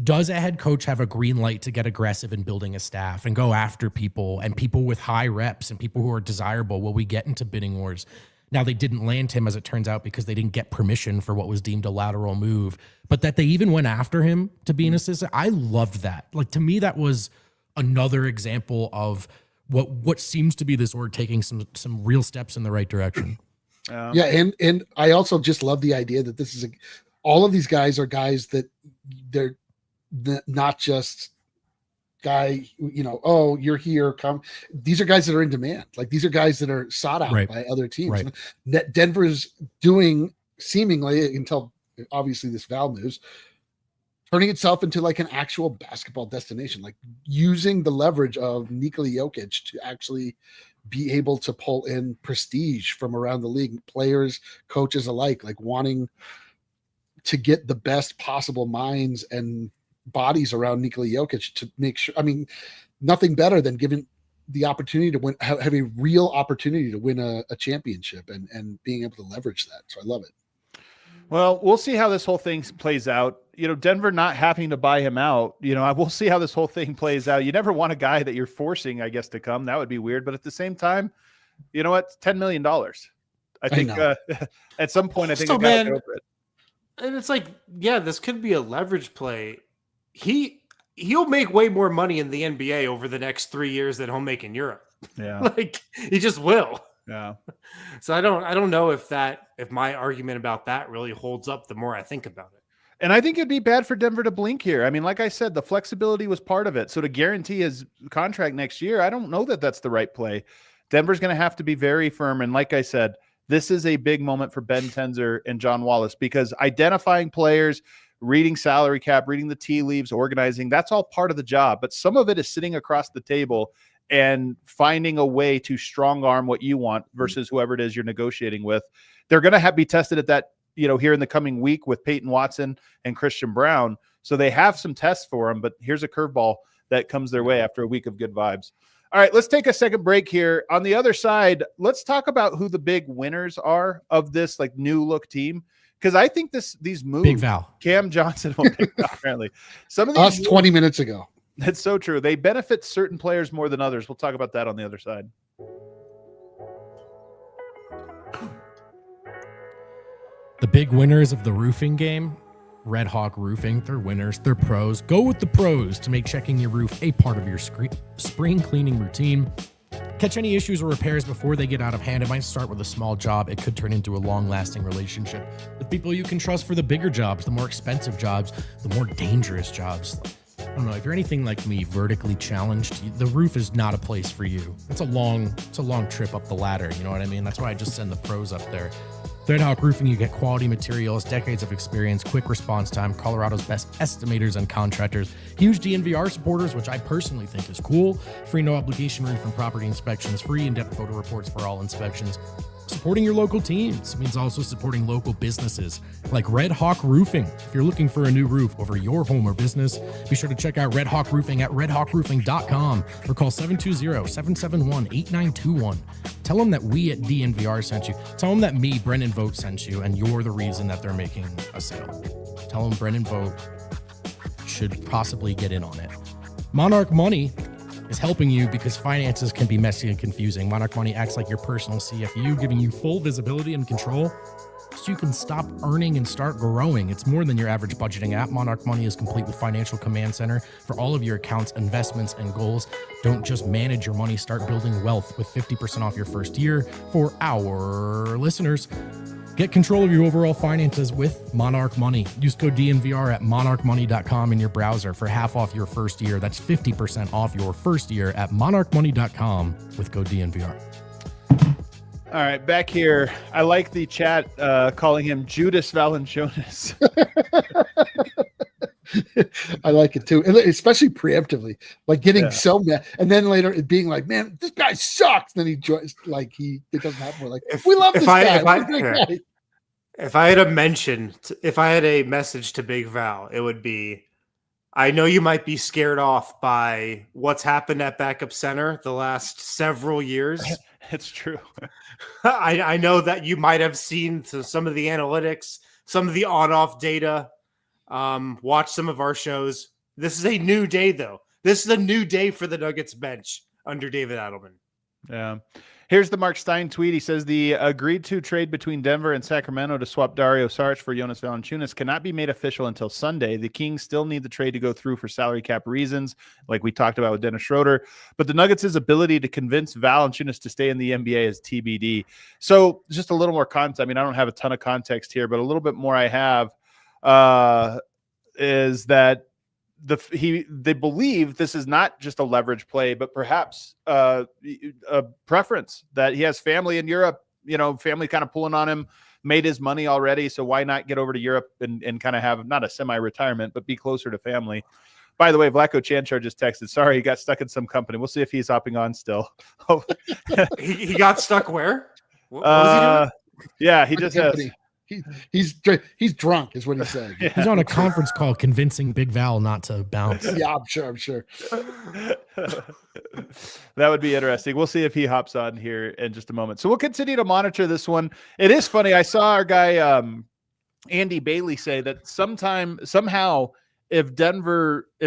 does a head coach have a green light to get aggressive in building a staff and go after people and people with high reps and people who are desirable? Will we get into bidding wars? Now, they didn't land him, as it turns out, because they didn't get permission for what was deemed a lateral move, but that they even went after him to be an assistant. I loved that. Like, to me, that was another example of what seems to be this org taking some real steps in the right direction. Yeah, and I also just love the idea that this is all of these guys are guys that not just guy, oh, you're here, come. These are guys that are in demand. Like, these are guys that are sought out by other teams. Right. Denver's doing, seemingly, until obviously this Val news, turning itself into like an actual basketball destination, like using the leverage of Nikola Jokic to actually be able to pull in prestige from around the league, players, coaches alike, like wanting to get the best possible minds and bodies around Nikola Jokic to make sure. I mean, nothing better than giving the opportunity to win, have a real opportunity to win a championship and being able to leverage that. So I love it. Well, we'll see how this whole thing plays out. Denver not having to buy him out, I will see how this whole thing plays out. You never want a guy that you're forcing, I guess, to come. That would be weird. But at the same time, you know what? $10 million. I think at some point, I think I got over it. And it's like, yeah, this could be a leverage play. He'll make way more money in the NBA over the next 3 years than he'll make in Europe. Yeah. Like, he just will. Yeah. So I don't know if my argument about that really holds up the more I think about it. And I think it'd be bad for Denver to blink here. I mean, like I said, the flexibility was part of it. So to guarantee his contract next year, I don't know that that's the right play. Denver's going to have to be very firm. And like I said, this is a big moment for Ben Tenzer and John Wallace, because identifying players, reading salary cap, reading the tea leaves, organizing, that's all part of the job. But some of it is sitting across the table and finding a way to strong arm what you want versus whoever it is you're negotiating with. They're going to be tested at that, here in the coming week with Peyton Watson and Christian Brown. So they have some tests for them, but here's a curveball that comes their way after a week of good vibes. All right, let's take a second break here. On the other side, let's talk about who the big winners are of this like new look team. Because I think these moves, Big Val, Cam Johnson, apparently, some of these us moves, 20 minutes ago. That's so true. They benefit certain players more than others. We'll talk about that on the other side. The big winners of the roofing game, Red Hawk Roofing. They're winners. They're pros. Go with the pros to make checking your roof a part of your spring cleaning routine. Catch any issues or repairs before they get out of hand. It might start with a small job. It could turn into a long-lasting relationship with people you can trust for the bigger jobs, the more expensive jobs, the more dangerous jobs. I don't know, if you're anything like me, vertically challenged, the roof is not a place for you. It's a long trip up the ladder, you know what I mean? That's why I just send the pros up there. Red Hawk Roofing, you get quality materials, decades of experience, quick response time, Colorado's best estimators and contractors, huge DNVR supporters, which I personally think is cool, free no obligation roof and property inspections, free in-depth photo reports for all inspections. Supporting your local teams means also supporting local businesses like Red Hawk Roofing. If you're looking for a new roof over your home or business, be sure to check out Red Hawk Roofing at redhawkroofing.com or call 720-771-8921. Tell them that we at DNVR sent you. Tell them that me, Brendan Vogt, sent you, and you're the reason that they're making a sale. Tell them Brendan Vogt should possibly get in on it. Monarch Money is helping you because finances can be messy and confusing. Monarch Money acts like your personal CFU, giving you full visibility and control so you can stop earning and start growing. It's more than your average budgeting app. Monarch Money is complete with financial command center for all of your accounts, investments, and goals. Don't just manage your money, start building wealth with 50% off your first year for our listeners. Get control of your overall finances with Monarch Money. Use code DNVR at monarchmoney.com in your browser for half off your first year. That's 50% off your first year at monarchmoney.com with code DNVR. All right, back here. I like the chat calling him Judas Valanciunas. I like it too, especially preemptively, like getting so mad, and then later it being like, "Man, this guy sucks." Then he joins, like it doesn't happen more. Like, we love this guy. If I had a message to Big Val, it would be, I know you might be scared off by what's happened at backup center the last several years. It's true. I know that you might have seen some of the analytics, some of the on-off data. Watch some of our shows. This is a new day, though. This is a new day for the Nuggets bench under David Adelman. Yeah. Here's the Mark Stein tweet. He says the agreed to trade between Denver and Sacramento to swap Dario Saric for Jonas Valanciunas cannot be made official until Sunday. The Kings still need the trade to go through for salary cap reasons, like we talked about with Dennis Schroeder. But the Nuggets' ability to convince Valanciunas to stay in the NBA is TBD. So just a little more context. I mean, I don't have a ton of context here, but a little bit more I have is that they believe this is not just a leverage play, but perhaps a preference that he has family in Europe, family kind of pulling on him, made his money already. So why not get over to Europe and kind of have not a semi-retirement, but be closer to family. By the way, Vlatko Cancar just texted, sorry, he got stuck in some company. We'll see if he's hopping on still. he got stuck where? What was he doing? Yeah, he just has. He's drunk, is what he's saying. Yeah. He's on a conference call convincing Big Val not to bounce. Yeah, I'm sure. That would be interesting. We'll see if he hops on here in just a moment. So we'll continue to monitor this one. It is funny. I saw our guy Andy Bailey say that somehow, if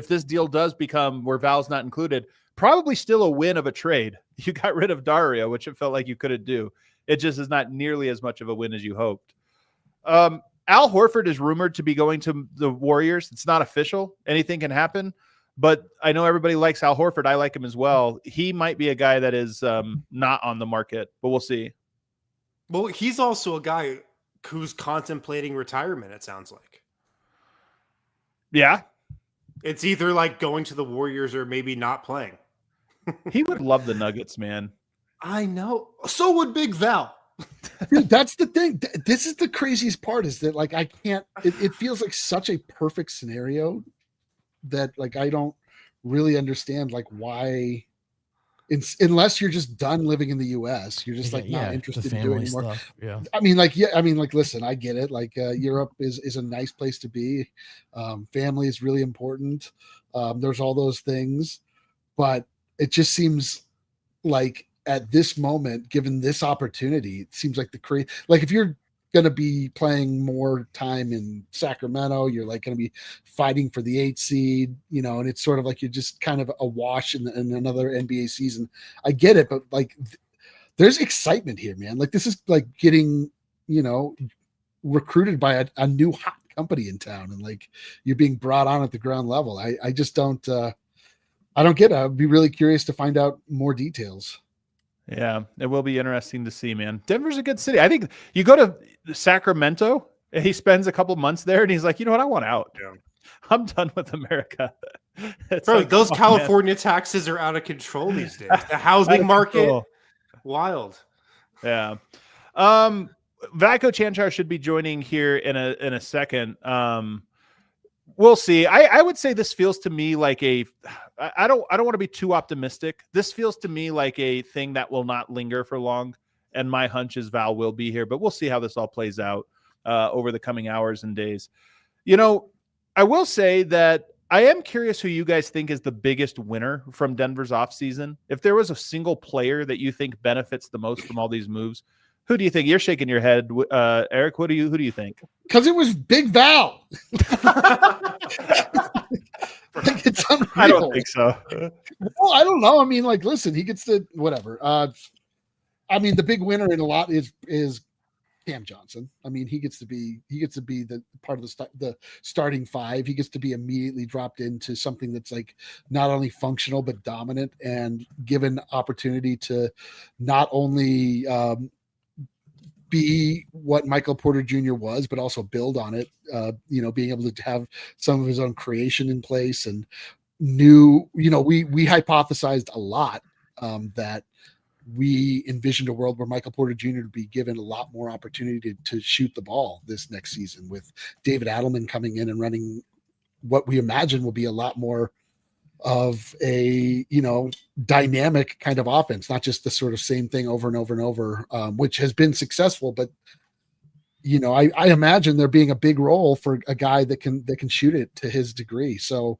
this deal does become where Val's not included, probably still a win of a trade. You got rid of Dario, which it felt like you couldn't do. It just is not nearly as much of a win as you hoped. Al Horford is rumored to be going to the Warriors. It's not official. Anything can happen, but I know everybody likes Al Horford. I like him as well. He might be a guy that is not on the market, but we'll see. Well, he's also a guy who's contemplating retirement, it sounds like. Yeah. It's either like going to the Warriors or maybe not playing. He would love the Nuggets, man. I know. So would Big Val. Dude, that's the thing. This is the craziest part, is that like I can't. It feels like such a perfect scenario that like I don't really understand like why. Unless you're just done living in the U.S., you're just like not interested in doing anymore. Stuff. Yeah, I mean, listen, I get it. Like Europe is a nice place to be. Family is really important. There's all those things, but it just seems like at this moment, given this opportunity, it seems like like if you're going to be playing more time in Sacramento, you're like going to be fighting for the 8 seed, and it's sort of like you're just kind of a wash in another NBA season. I get it, but like there's excitement here, man. Like this is like getting, recruited by a new hot company in town, and like you're being brought on at the ground level. I just don't, I don't get it. I'd be really curious to find out more details. Yeah, it will be interesting to see, man. Denver's a good city. I think you go to Sacramento and he spends a couple months there and he's like, you know what? I want out. Yeah. I'm done with America. Bro, like, those California taxes are out of control these days. The housing market, wild. Yeah. Vlatko Cancar should be joining here in a second. We'll see. I would say this feels to me like I don't want to be too optimistic. This feels to me like a thing that will not linger for long. And my hunch is Val will be here, but we'll see how this all plays out over the coming hours and days. I will say that I am curious who you guys think is the biggest winner from Denver's offseason. If there was a single player that you think benefits the most from all these moves, who do you think? You're shaking your head, Eric. Who do you think? Because it was Big Val. Like, it's unreal. I don't think so. Well, I don't know. I mean, like, listen, he gets to whatever. I mean, the big winner in a lot is Cam Johnson. I mean, he gets to be the part of the starting five. He gets to be immediately dropped into something that's like not only functional but dominant, and given opportunity to not only be what Michael Porter Jr. was, but also build on it, being able to have some of his own creation in place and we hypothesized a lot that we envisioned a world where Michael Porter Jr. would be given a lot more opportunity to shoot the ball this next season, with David Adelman coming in and running what we imagine will be a lot more of a dynamic kind of offense, not just the sort of same thing over and over and over, which has been successful. But I imagine there being a big role for a guy that can shoot it to his degree. So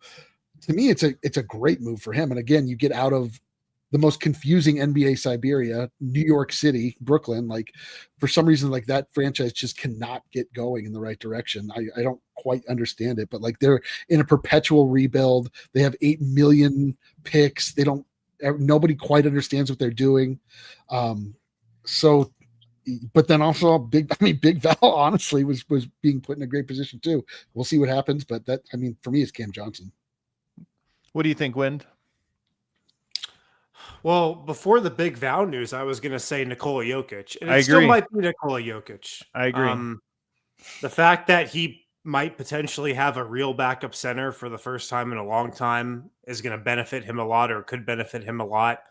to me, it's a great move for him. And again, you get out of the most confusing NBA Siberia, New York City, Brooklyn. Like, for some reason, like, that franchise just cannot get going in the right direction. I don't quite understand it, but like, they're in a perpetual rebuild. They have 8 million picks. Nobody quite understands what they're doing. But then also Big Val honestly was being put in a great position too. We'll see what happens, but for me, it's Cam Johnson. What do you think, Wind? Well, before the Big Val news, I was going to say Nikola Jokic. And I agree. Still might be Nikola Jokic. I agree. The fact that he might potentially have a real backup center for the first time in a long time is going to benefit him a lot, or could benefit him a lot.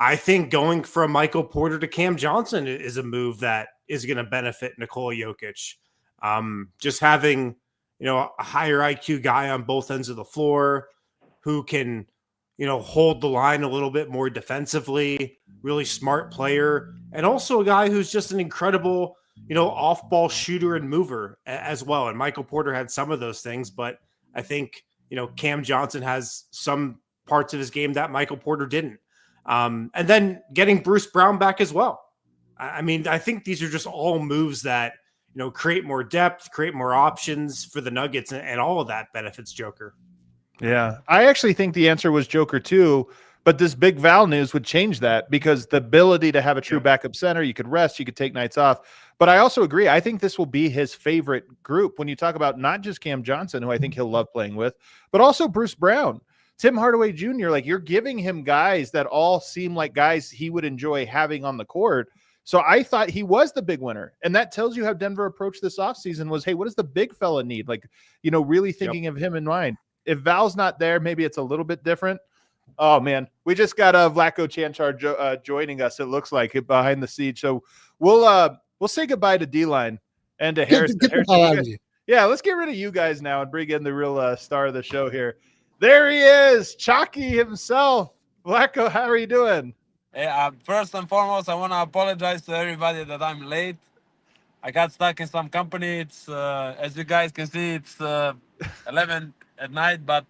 I think going from Michael Porter to Cam Johnson is a move that is going to benefit Nikola Jokic. Just having, a higher IQ guy on both ends of the floor who can, hold the line a little bit more defensively, really smart player, and also a guy who's just an incredible, off-ball shooter and mover as well. And Michael Porter had some of those things, but I think, Cam Johnson has some parts of his game that Michael Porter didn't. And then getting Bruce Brown back as well. I mean, I think these are just all moves that, create more depth, create more options for the Nuggets, and all of that benefits Joker. Yeah, I actually think the answer was Joker too, but this big Val news would change that, because the ability to have a true backup center, you could rest, you could take nights off. But I also agree. I think this will be his favorite group when you talk about not just Cam Johnson, who I think he'll love playing with, but also Bruce Brown. Tim Hardaway Jr., like, you're giving him guys that all seem like guys he would enjoy having on the court. So I thought he was the big winner. And that tells you how Denver approached this offseason was, hey, what does the big fella need? Like, really thinking of him in mind. If Val's not there, maybe it's a little bit different. Oh, man. We just got Vlatko Cancar joining us, it looks like, behind the scenes. So we'll say goodbye to D-Line and to Harrison. Yeah, let's get rid of you guys now and bring in the real star of the show here. There he is, Chalky himself. Vlatko, how are you doing? Hey, first and foremost, I want to apologize to everybody that I'm late. I got stuck in some company. It's as you guys can see, it's 11 at night, but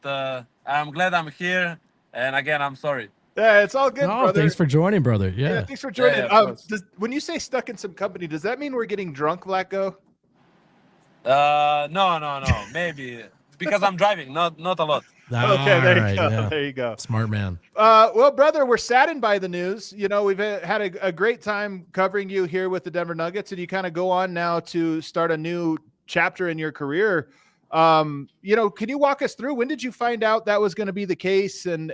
I'm glad I'm here. And again, I'm sorry. Yeah, it's all good, brother. Thanks for joining, brother. Yeah, thanks for joining. Yeah, when you say stuck in some company, does that mean we're getting drunk, Vlatko? No. Maybe because I'm driving, not a lot. Okay, there you go. Yeah. There you go. Smart man. Well, brother, we're saddened by the news. We've had a great time covering you here with the Denver Nuggets, and you kind of go on now to start a new chapter in your career. Can you walk us through, when did you find out that was going to be the case, and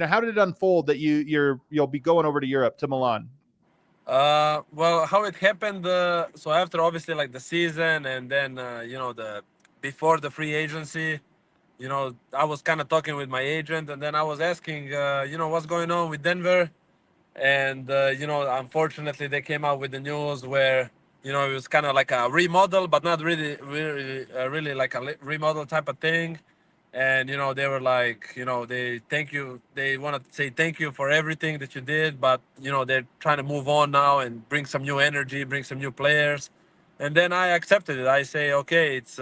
how did it unfold that you'll be going over to Europe, to Milan? Well, how it happened, so after obviously like the season, and then before the free agency, I was kind of talking with my agent, and then I was asking, what's going on with Denver. And, unfortunately they came out with the news where, it was kind of like a remodel, but not really like a remodel type of thing. And, they were like, they want to say thank you for everything that you did, but, they're trying to move on now and bring some new energy, bring some new players. And then I accepted it. I say, okay, it's,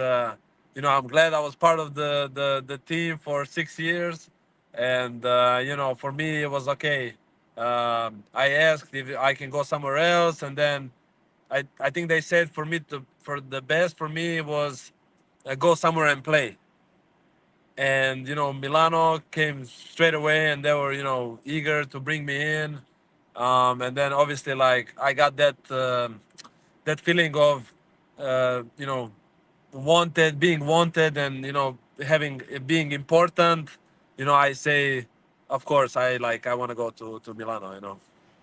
I'm glad I was part of the team for 6 years. And, for me, it was okay. I asked if I can go somewhere else. And then I think they said for the best for me was go somewhere and play. And, Milano came straight away, and they were, eager to bring me in. And then obviously, like, I got that feeling of, being wanted, and being important. I say, of course, I want to go to Milano.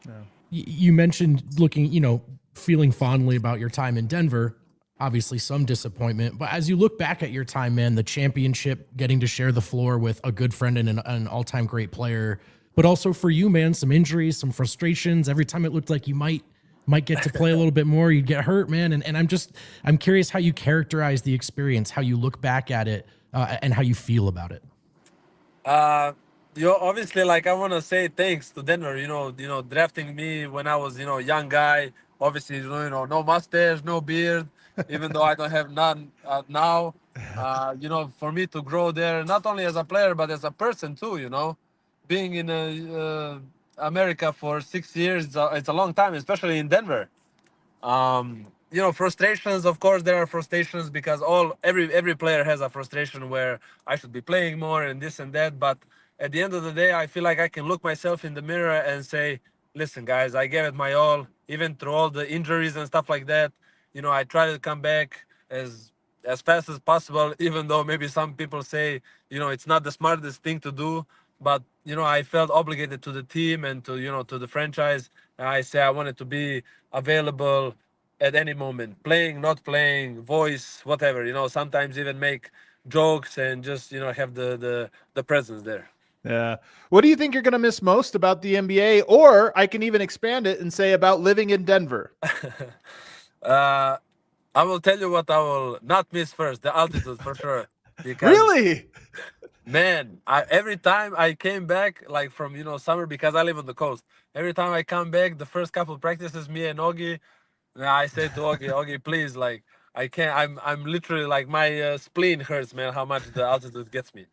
Yeah. You mentioned looking, feeling fondly about your time in Denver. Obviously some disappointment, but as you look back at your time, man, the championship, getting to share the floor with a good friend and an all-time great player, but also for you, man, some injuries, some frustrations. Every time it looked like you might get to play a little bit more, you'd get hurt, man. And I'm curious how you characterize the experience, how you look back at it, and how you feel about it. Obviously, like, I want to say thanks to Denver, drafting me when I was, young guy. Obviously, no mustache, no beard, even though I don't have none now. For me to grow there, not only as a player, but as a person too, being in America for 6 years, it's a long time, especially in Denver. Frustrations, of course, there are frustrations because every player has a frustration where I should be playing more and this and that. But at the end of the day, I feel like I can look myself in the mirror and say, listen, guys, I gave it my all, even through all the injuries and stuff like that. I try to come back as fast as possible, even though maybe some people say, it's not the smartest thing to do. But, I felt obligated to the team and to the franchise. I say I wanted to be available at any moment, playing, not playing, voice, whatever. Sometimes even make jokes and just have the presence there. Yeah. What do you think you're going to miss most about the NBA? Or I can even expand it and say about living in Denver. I will tell you what I will not miss first: the altitude for sure. Because Really? man, every time I came back, like from summer, because I live on the coast. Every time I come back, the first couple of practices, me and Augie, I say to Augie, please, like I can't. I'm literally like my spleen hurts, man. How much the altitude gets me.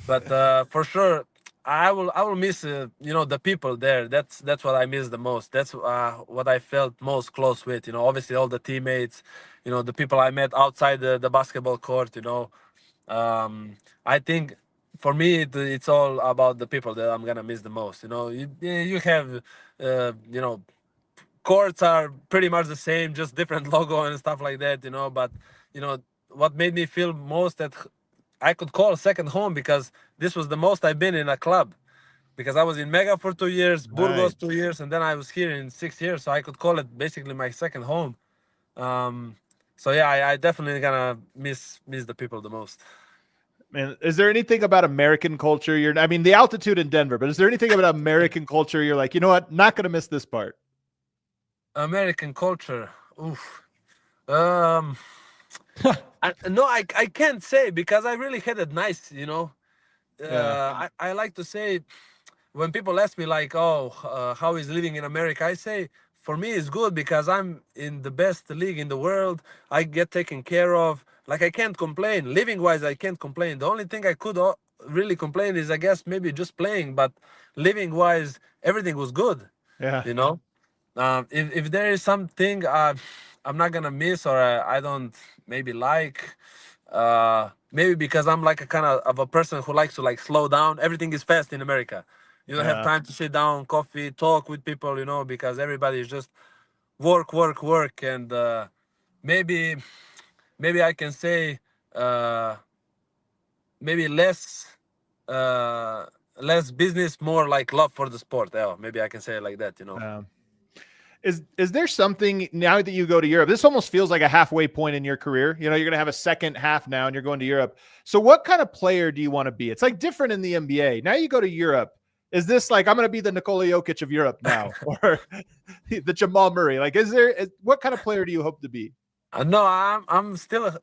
But for sure, I will miss the people there. That's what I miss the most. That's what I felt most close with. Obviously all the teammates, the people I met outside the basketball court. I think for me it's all about the people that I'm gonna miss the most. You have courts are pretty much the same, just different logo and stuff like that. But what made me feel most that I could call second home, because this was the most I've been in a club, because I was in Mega for 2 years, Burgos Right. 2 years, and then I was here in 6 years. So I could call it basically my second home. So yeah, I definitely gonna miss the people the most. Man, is there anything about American culture I mean, the altitude in Denver, but is there anything about American culture you're like, you know what, not going to miss this part? American culture, oof. Um, I can't say, because I really had it nice. I like to say, when people ask me like, oh, how is living in America, I say for me it's good, because I'm in the best league in the world. I get taken care of. Like, I can't complain. Living wise, I can't complain. The only thing I could really complain is, I guess, maybe just playing. But living wise, everything was good. Yeah. If there is something I'm not gonna miss, or I don't maybe like, maybe because I'm like a kind of a person who likes to like slow down. Everything is fast in America. You don't have Yeah. time to sit down, coffee, talk with people, because everybody is just work, work, work. And maybe I can say maybe uh, less business, more like love for the sport. Yeah, maybe I can say it like that. Is there something now that you go to Europe? This almost feels like a halfway point in your career. You're going to have a second half now and you're going to Europe. So what kind of player do you want to be? It's like different in the NBA. Now you go to Europe. Is this like, I'm going to be the Nikola Jokic of Europe now, or the Jamal Murray? Like, what kind of player do you hope to be? No, I'm still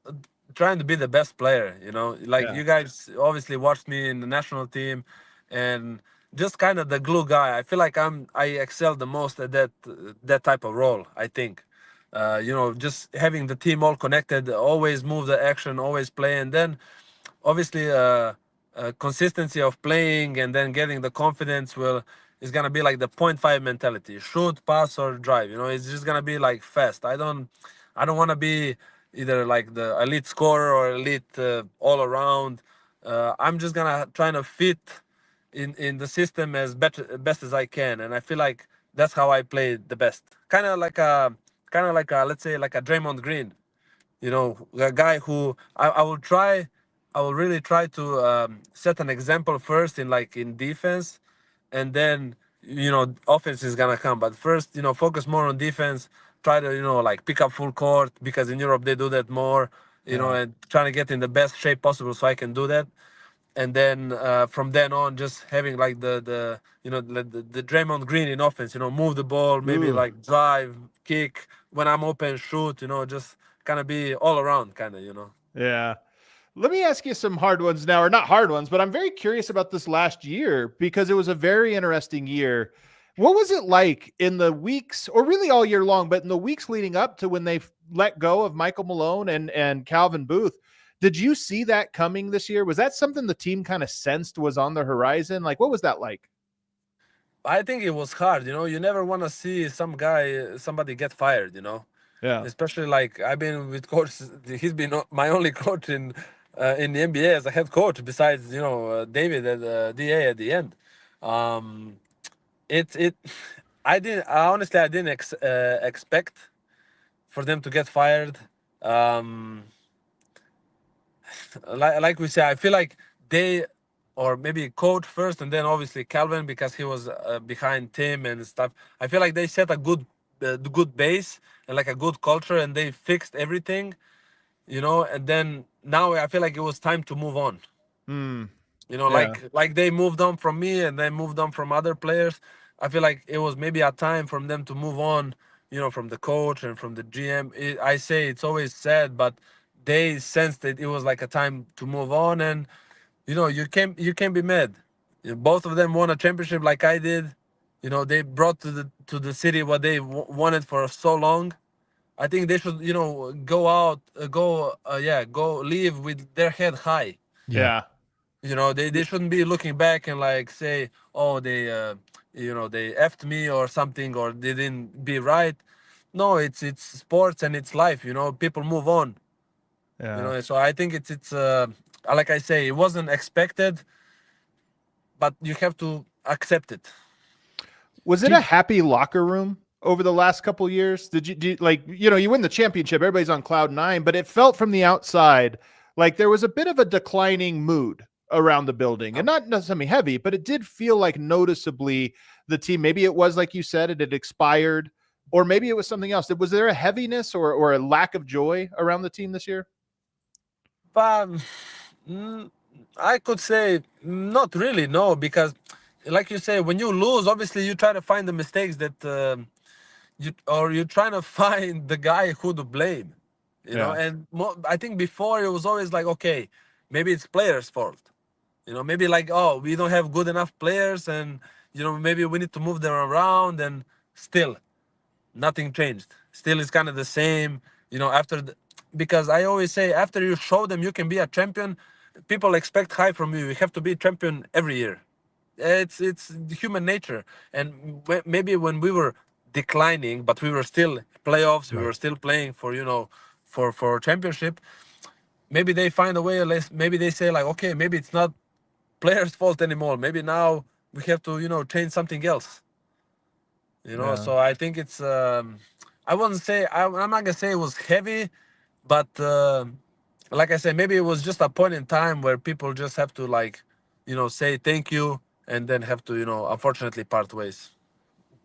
trying to be the best player. Like, Yeah. you guys obviously watched me in the national team, and just kind of the glue guy. I feel like I excel the most at that type of role. I think, just having the team all connected, always move the action, always play, and then obviously consistency of playing, and then getting the confidence is gonna be like the 0.5 mentality: shoot, pass, or drive. It's just gonna be like fast. I don't want to be either like the elite scorer or elite all around. I'm just gonna try to fit in the system as best as I can, and I feel like that's how I play the best. Kind of like a let's say like a Draymond Green. A guy who I will really try to set an example first in defense, and then offense is gonna come. But first, focus more on defense. Try to like pick up full court, because in Europe they do that more. And trying to get in the best shape possible so I can do that. And then from then on, just having like the Draymond Green in offense. Move the ball, maybe Ooh. like drive, kick when I'm open, shoot. Just kind of be all around, kind of. Yeah. Let me ask you some hard ones now, or not hard ones, but I'm very curious about this last year, because it was a very interesting year. What was it like in the weeks, or really all year long, but in the weeks leading up to when they let go of Michael Malone and Calvin Booth? Did you see that coming this year? Was that something the team kind of sensed was on the horizon? Like, what was that like? I think it was hard. You never want to see somebody get fired. Yeah. Especially like I've been with coach. He's been my only coach in the NBA as a head coach, besides David at DA at the end. It I didn't expect for them to get fired. Like we say, I feel like they, or maybe coach first, and then obviously Calvin, because he was behind Tim and stuff. I feel like they set a good the good base and like a good culture, and they fixed everything, and then now I feel like it was time to move on. Yeah. Like they moved on from me and they moved on from other players. I feel like it was maybe a time from them to move on, from the coach and from the GM. I say it's always sad, but they sensed that it was like a time to move on, and you can't be mad. Both of them won a championship like I did. They brought to the city what they wanted for so long. I think they should, go out, go leave with their head high. Yeah. They shouldn't be looking back and like say, oh, they effed me or something, or they didn't be right. No, it's sports and it's life. People move on. Yeah. So I think it's like I say, it wasn't expected, but you have to accept it. Was it a happy locker room over the last couple of years? Did you like, you win the championship, everybody's on cloud nine, but it felt from the outside like there was a bit of a declining mood around the building, and not necessarily heavy, but it did feel like noticeably the team, maybe it was like you said, it had expired, or maybe it was something else. Was there a heaviness or a lack of joy around the team this year? I could say not really, no, because like you say, when you lose, obviously you try to find the mistakes that you're trying to find the guy who to blame, Yeah. and I think before it was always like, okay, maybe it's players' fault. Maybe like, oh, we don't have good enough players, and maybe we need to move them around, and still nothing changed. Still it's kind of the same, because I always say, after you show them you can be a champion, people expect high from you. You have to be champion every year. It's human nature. And maybe when we were declining, but we were still playoffs, we were still playing for, for championship, maybe they find a way, maybe they say like, okay, maybe it's not players' fault anymore. Maybe now we have to, change something else. Yeah. So I think it's, I wouldn't say, I'm not going to say it was heavy, but like I said, maybe it was just a point in time where people just have to like, say thank you, and then have to, unfortunately part ways.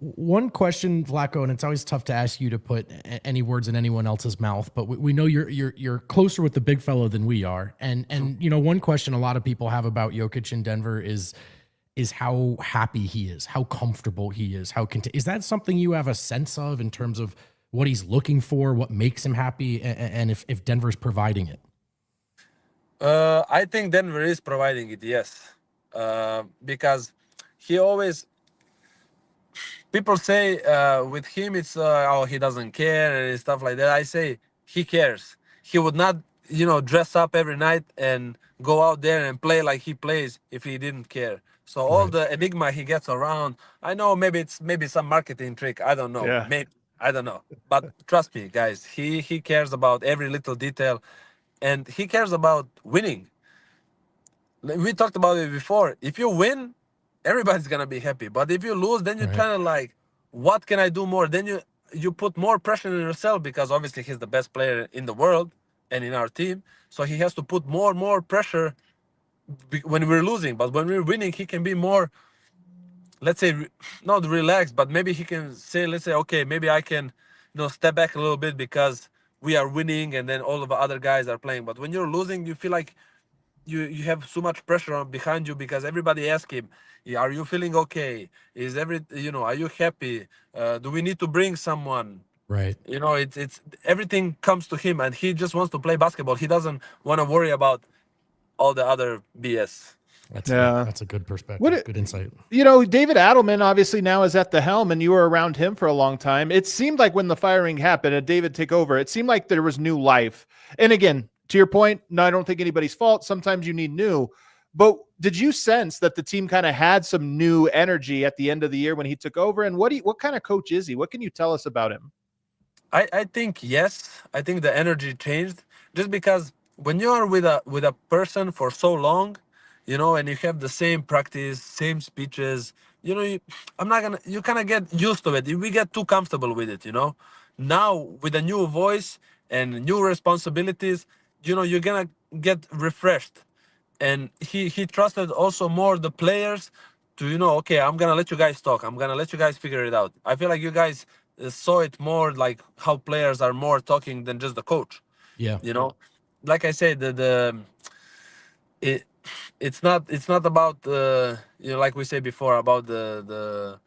One question, Vlatko, and it's always tough to ask you to put any words in anyone else's mouth, but we know you're closer with the big fellow than we are. And one question a lot of people have about Jokic in Denver is how happy he is, how comfortable he is, is that something you have a sense of in terms of what he's looking for, what makes him happy, and if Denver's providing it? I think Denver is providing it, yes, because he always. People say with him it's oh, he doesn't care and stuff like that. I say he cares. He would not dress up every night and go out there and play like he plays if he didn't care. So all the enigma he gets around, I know maybe it's some marketing trick. I don't know. Yeah. Maybe, I don't know. But trust me, guys, he cares about every little detail, and he cares about winning. We talked about it before. If you win, everybody's gonna be happy. But if you lose, then you're trying to like, what can I do more? Then you put more pressure on yourself, because obviously he's the best player in the world and in our team. So he has to put more pressure when we're losing. But when we're winning, he can be more, let's say, not relaxed, but maybe he can say, let's say, okay, maybe I can, step back a little bit because we are winning and then all of the other guys are playing. But when you're losing, you feel like you have so much pressure on behind you, because everybody asks him, are you feeling okay? Is are you happy? Do we need to bring someone? Right. It's everything comes to him, and he just wants to play basketball. He doesn't want to worry about all the other BS. That's a good perspective. Good insight. David Adelman obviously now is at the helm, and you were around him for a long time. It seemed like when the firing happened and David took over, it seemed like there was new life. And again, to your point, no, I don't think anybody's fault. Sometimes you need new. But did you sense that the team kind of had some new energy at the end of the year when he took over? And what kind of coach is he? What can you tell us about him? I think yes. I think the energy changed, just because when you are with a person for so long, and you have the same practice, same speeches, you kind of get used to it. We get too comfortable with it, Now with a new voice and new responsibilities, you're gonna get refreshed. And he trusted also more the players to, okay, I'm gonna let you guys talk. I'm gonna let you guys figure it out. I feel like you guys saw it more like how players are more talking than just the coach. Yeah. You know, like I said, it it's not about like we said before about the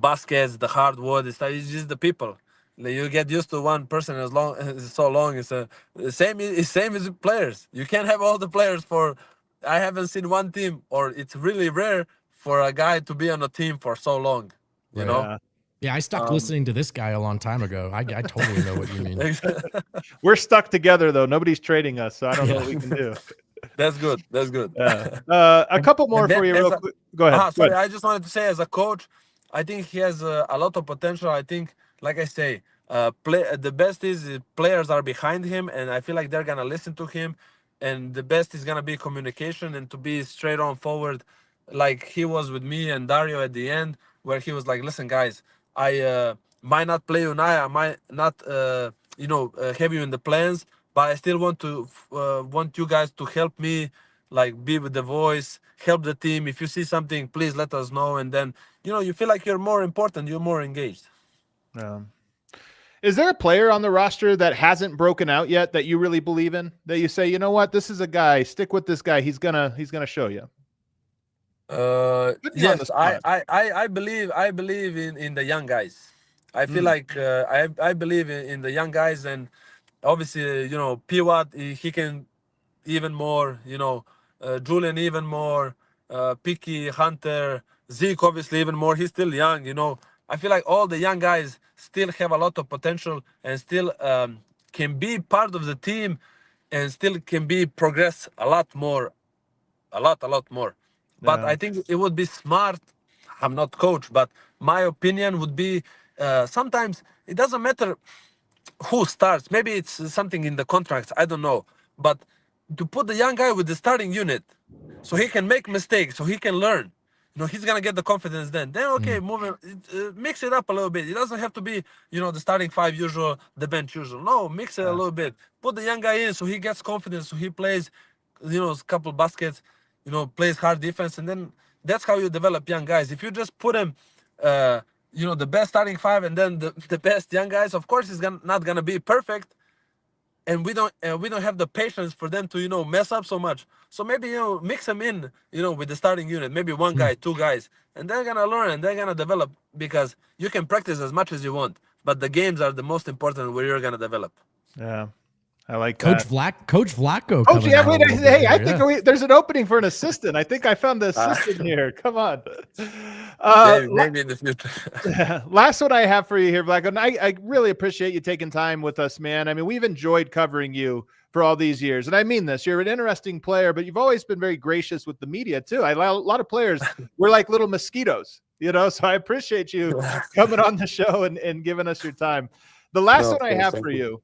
baskets, the hardwood. It's just the people. Like, you get used to one person as long so long. It's the same as players. You can't have all the players for. I haven't seen one team, or it's really rare for a guy to be on a team for so long. You Right. know. Yeah. Yeah, I stopped listening to this guy a long time ago. I totally know what you mean. We're stuck together though. Nobody's trading us, so I don't know Yeah. what we can do. That's good. That's good. A couple more And then for you, as real a- quick. Go ahead. Go Sorry, ahead. I just wanted to say, as a coach, I think he has a lot of potential. I think, like I say, the best is players are behind him, and I feel like they're gonna listen to him. And the best is gonna be communication and to be straight on forward, like he was with me and Dario at the end, where he was like, "Listen, guys, I might not play you now. I might not, have you in the plans, but I still want you guys to help me, like be with the voice, help the team. If you see something, please let us know." And then you feel like you're more important, you're more engaged. Is there a player on the roster that hasn't broken out yet that you really believe in? That you say, you know what, this is a guy. Stick with this guy. He's gonna show you. Put you on the Yes, I, spot. I, I, I believe in the young guys. I feel Mm. like I believe in the young guys, and obviously, Piwat, he can even more, Julian even more, Picky, Hunter, Zeke obviously even more. He's still young. I feel like all the young guys still have a lot of potential and still can be part of the team and still can be progress a lot more, a lot more. But Yeah. I think it would be smart. I'm not coach, but my opinion would be sometimes it doesn't matter who starts. Maybe it's something in the contracts. I don't know. But to put the young guy with the starting unit, so he can make mistakes, so he can learn. He's gonna get the confidence then. Then okay, move it, mix it up a little bit. It doesn't have to be, the starting five usual, the bench usual. No, mix it a little bit. Put the young guy in, so he gets confidence, so he plays, a couple baskets, plays hard defense, and then that's how you develop young guys. If you just put him, the best starting five and then the best young guys, of course, it's not gonna be perfect, and we don't have the patience for them to mess up so much. So maybe mix them in with the starting unit, maybe one guy, two guys, and they're gonna learn and they're gonna develop, because you can practice as much as you want, but the games are the most important where you're gonna develop. Yeah. I like Coach that. Vlatko. Oh, coming yeah. out a Wait. little bit Hey, here, I think there's an opening for an assistant. I think I found the assistant here. Come on. Maybe in the future. Last one I have for you here, Black. And I really appreciate you taking time with us, man. I mean, we've enjoyed covering you for all these years. And I mean this. You're an interesting player, but you've always been very gracious with the media, too. A lot of players, we're like little mosquitoes, so I appreciate you coming on the show and giving us your time. The last one I have for you.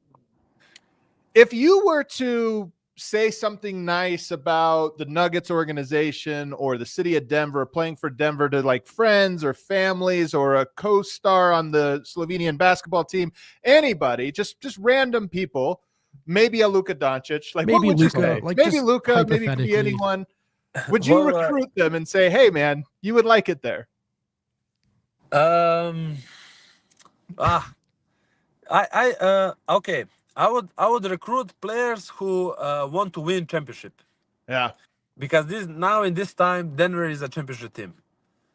If you were to say something nice about the Nuggets organization or the city of Denver, playing for Denver, to like friends or families or a co-star on the Slovenian basketball team, anybody, just random people, maybe a Luka Doncic, like Maybe what would you Luka, say? like maybe just Luka, maybe it could be hypothetically. anyone. Would you Well, recruit them and say, hey man, you would like it there? Okay. I would recruit players who want to win championship, Yeah. because in this time Denver is a championship team.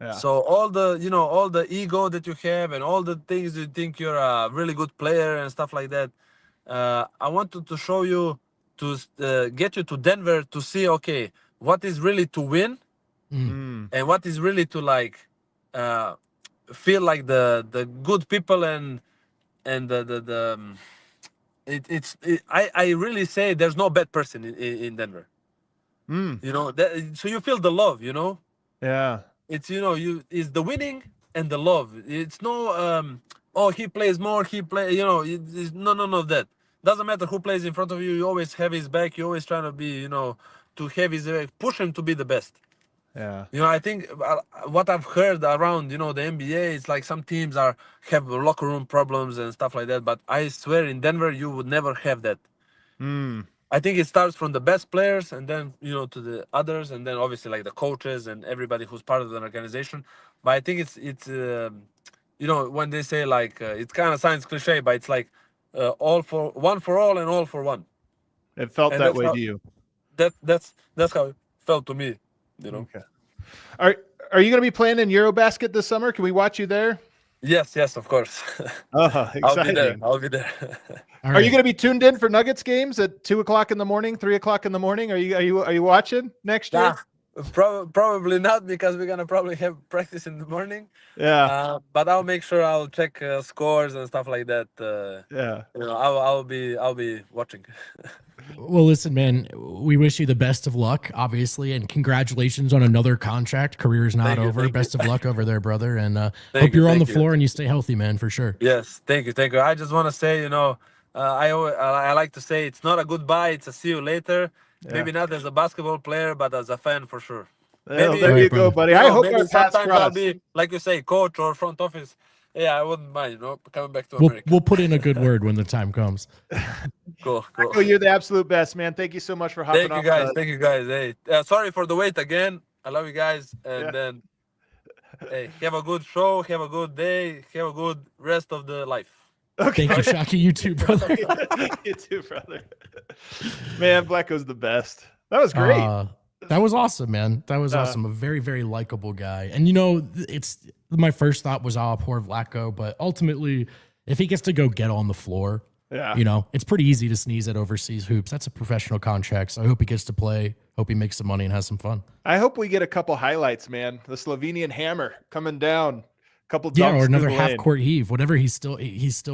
Yeah. So all the ego that you have and all the things you think you're a really good player and stuff like that, I wanted to show you, to get you to Denver to see, okay, what is really to win and what is really to feel like the good people and I really say there's no bad person in Denver. So you feel the love. Yeah. It's it's the winning and the love. It's no he plays more, it's none of that. Doesn't matter who plays in front of you. You always have his back. You always trying to be to have his back, push him to be the best. Yeah. I think what I've heard around, the NBA, it's like some teams have locker room problems and stuff like that. But I swear in Denver, you would never have that. I think it starts from the best players and then, to the others. And then obviously like the coaches and everybody who's part of the organization. But I think when they say like it's kind of science cliche, but it's like all for one for all and all for one. It felt And that that's way how, to you. that's how it felt to me. Okay. Are you going to be playing in Eurobasket this summer? Can we watch you there? Yes, of course. Oh, exciting! I'll be there. Are you going to be tuned in for Nuggets games at 2:00 in the morning, 3:00 in the morning? Are you watching next year? Probably not, because we're gonna probably have practice in the morning. Yeah. But I'll make sure I'll check scores and stuff like that. Yeah. I'll be watching. Well, listen, man, we wish you the best of luck, obviously, and congratulations on another contract. Career's not over. Best of luck over there, brother, and hope you're on the floor and you stay healthy, man, for sure. Yes, thank you. I just want to say, I like to say it's not a goodbye, it's a see you later. Yeah. Maybe not as a basketball player, but as a fan for sure. Well, maybe, there you go, buddy. I hope our paths cross. I'll be, like you say, coach or front office. Yeah, I wouldn't mind, coming back to America. We'll put in a good word when the time comes. Cool. Michael, you're the absolute best, man. Thank you so much for hopping on. Thank you, guys. Hey, sorry for the wait again. I love you guys. And then, hey, have a good show. Have a good day. Have a good rest of the life. Okay. Thank you, Shockey. You too, brother. You too, brother. Man, Vlatko's the best. That was great. That was awesome, man. That was awesome. A very, very likable guy. And it's my first thought was, poor Vlatko. But ultimately, if he gets to go get on the floor, it's pretty easy to sneeze at overseas hoops. That's a professional contract. So I hope he gets to play. Hope he makes some money and has some fun. I hope we get a couple highlights, man. The Slovenian hammer coming down. Couple dunks or another half court heave, whatever he's still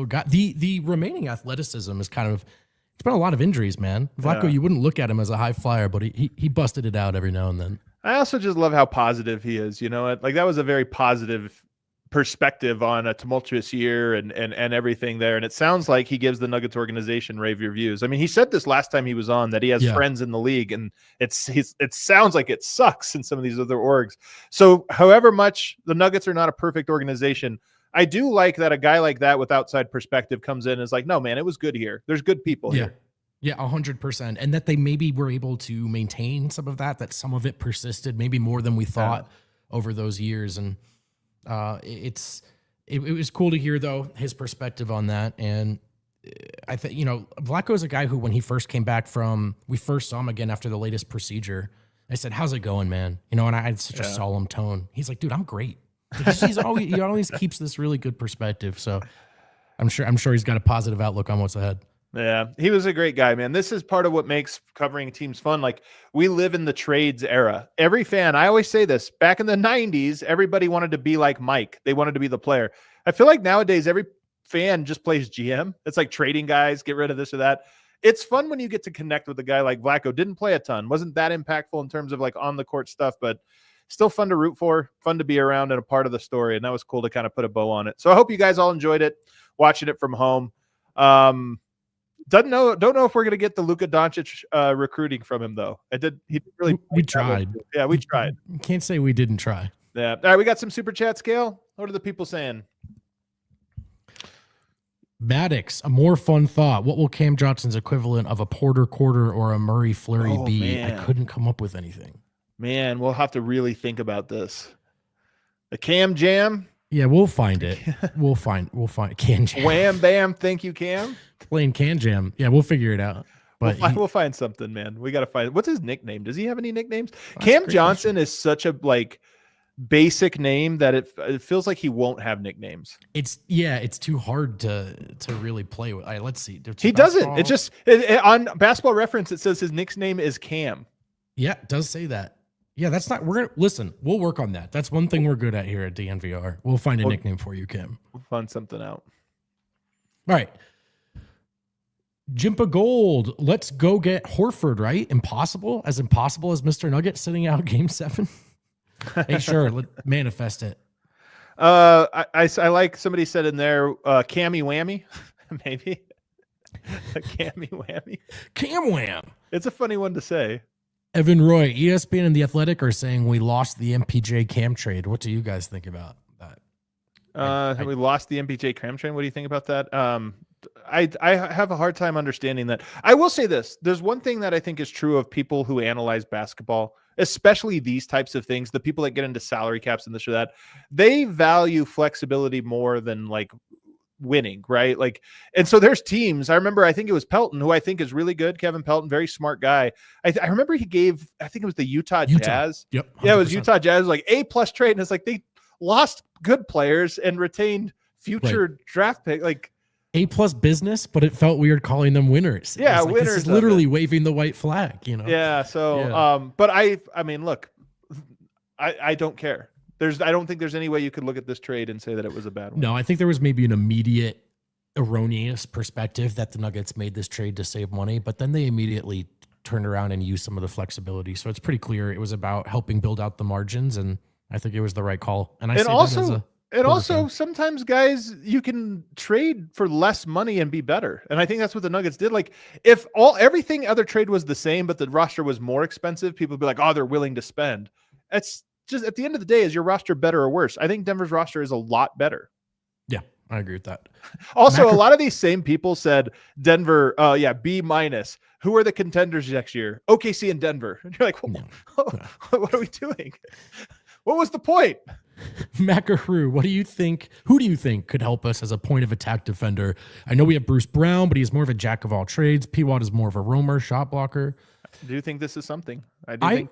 got. The remaining athleticism is it's been a lot of injuries, man. Vlatko, you wouldn't look at him as a high flyer, but he busted it out every now and then. I also just love how positive he is. Like that was a very positive perspective on a tumultuous year and everything there. And it sounds like he gives the Nuggets organization rave reviews. I mean, he said this last time he was on, that he has friends in the league, and it sounds like it sucks in some of these other orgs. So however much the Nuggets are not a perfect organization, I do like that a guy like that with outside perspective comes in and is like, no, man, it was good here. There's good people here. Yeah, 100%. And that they maybe were able to maintain some of that some of it persisted, maybe more than we thought over those years. And it was cool to hear, though, his perspective on that. And I think, Vlatko is a guy who, when he first came back we first saw him again after the latest procedure. I said, how's it going, man? And I had such a solemn tone. He's like, dude, I'm great. He always keeps this really good perspective. So I'm sure he's got a positive outlook on what's ahead. Yeah, he was a great guy, man. This is part of what makes covering teams fun. Like, we live in the trades era. Every fan, I always say this, back in the 90s, everybody wanted to be like Mike. They wanted to be the player. I feel like nowadays every fan just plays GM. It's like trading guys, get rid of this or that. It's fun when you get to connect with a guy like Vlatko. Didn't play a ton, wasn't that impactful in terms of like on the court stuff, but still fun to root for, fun to be around and a part of the story. And that was cool to kind of put a bow on it. So I hope you guys all enjoyed it, watching it from home. Don't know if we're going to get the Luka Doncic recruiting from him, though. He didn't really. We tried. Yeah, we tried. Can't say we didn't try. Yeah. All right, we got some super chat scale. What are the people saying? Maddox, a more fun thought. What will Cam Johnson's equivalent of a Porter Quarter or a Murray Fleury be? Man. I couldn't come up with anything. Man, we'll have to really think about this. The Cam Jam. Yeah, we'll find it. We'll find Can Jam. Wham bam, thank you, Cam. Playing Can Jam. Yeah, we'll figure it out. But we'll find something, man. We got to find. What's his nickname? Does he have any nicknames? Cam Johnson is such a basic name that it feels like he won't have nicknames. It's too hard to really play with. Let's see. He doesn't. It's just on Basketball Reference. It says his nickname is Cam. Yeah, it does say that. Yeah, that's not. We're gonna listen. We'll work on that. That's one thing we're good at here at DNVR. We'll find a nickname for you, Kim. We'll find something out. All right. Jimpa Gold. Let's go get Horford. Right? Impossible as Mr. Nugget sitting out Game 7. Hey, sure. Manifest it. I like somebody said in there, Cammy Whammy, maybe. A Cammy Whammy. Cam Wham. It's a funny one to say. Evan Roy, ESPN and The Athletic are saying we lost the MPJ Cam trade. What do you guys think about that? We lost the MPJ Cam trade. What do you think about that? I have a hard time understanding that. I will say this. There's one thing that I think is true of people who analyze basketball especially these types of things, the people that get into salary caps and this or that, they value flexibility more than like winning, right? Like, and so there's teams. I remember, I think it was Pelton, who I think is really good. Kevin Pelton, very smart guy. I remember he gave, I think it was the Utah Jazz. Yep. 100%. Yeah, it was Utah Jazz, like A+ trade. And it's like they lost good players and retained future draft pick. Like A+ business, but it felt weird calling them winners. Yeah, like, winners. This is literally waving the white flag, you know? Yeah. So, but I mean, look, I don't care. I don't think there's any way you could look at this trade and say that it was a bad one. No, I think there was maybe an immediate erroneous perspective that the Nuggets made this trade to save money, but then they immediately turned around and used some of the flexibility. So it's pretty clear it was about helping build out the margins, and I think it was the right call. And also sometimes, guys, you can trade for less money and be better. And I think that's what the Nuggets did. Like, if everything other trade was the same, but the roster was more expensive, people would be like, oh, they're willing to spend. It's just, at the end of the day, is your roster better or worse? I think Denver's roster is a lot better. Yeah, I agree with that. Also, a lot of these same people said Denver, B-. Who are the contenders next year? OKC and Denver. And you're like, what are we doing? What was the point? Macaru, what do you think? Who do you think could help us as a point of attack defender? I know we have Bruce Brown, but he's more of a jack of all trades. P-Watt is more of a roamer, shot blocker. Do you think this is something? Can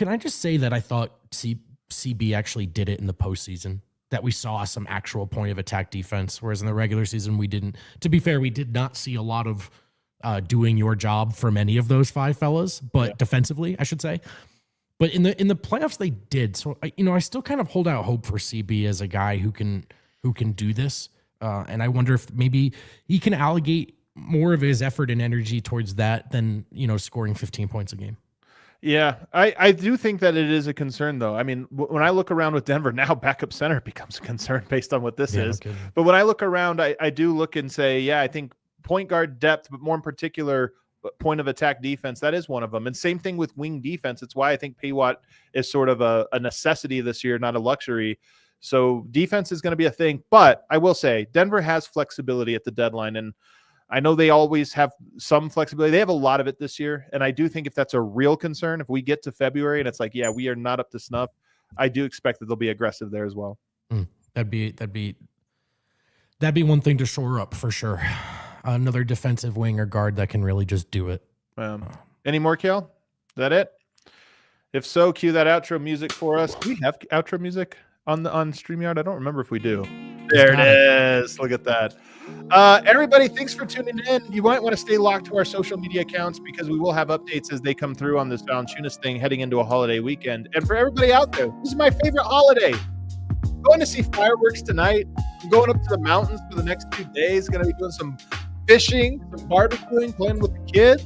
I just say that I thought CB actually did it in the postseason, that we saw some actual point of attack defense, whereas in the regular season we didn't. To be fair, we did not see a lot of doing your job from any of those five fellas, but defensively, I should say. But in the playoffs, they did. So I still kind of hold out hope for CB as a guy who can do this. And I wonder if maybe he can allocate more of his effort and energy towards that than scoring 15 points a game. Yeah, I do think that it is a concern, though. I mean, when I look around with Denver now, backup center becomes a concern based on what this is. Okay. But when I look around, I do look and say, I think point guard depth, but more in particular, point of attack defense, that is one of them. And same thing with wing defense. It's why I think P-Watt is sort of a necessity this year, not a luxury. So defense is going to be a thing. But I will say Denver has flexibility at the deadline, and I know they always have some flexibility. They have a lot of it this year. And I do think if that's a real concern, if we get to February and it's like, we are not up to snuff, I do expect that they'll be aggressive there as well. That'd be one thing to shore up for sure. Another defensive wing or guard that can really just do it. Any more, Kale? Is that it? If so, cue that outro music for us. Do we have outro music on StreamYard? I don't remember if we do. There it is. Look at that. Everybody, thanks for tuning in. You might want to stay locked to our social media accounts because we will have updates as they come through on this Valanciunas thing heading into a holiday weekend. And for everybody out there, this is my favorite holiday. Going to see fireworks tonight. I'm going up to the mountains for the next 2 days. Going to be doing some fishing, some barbecuing, playing with the kids.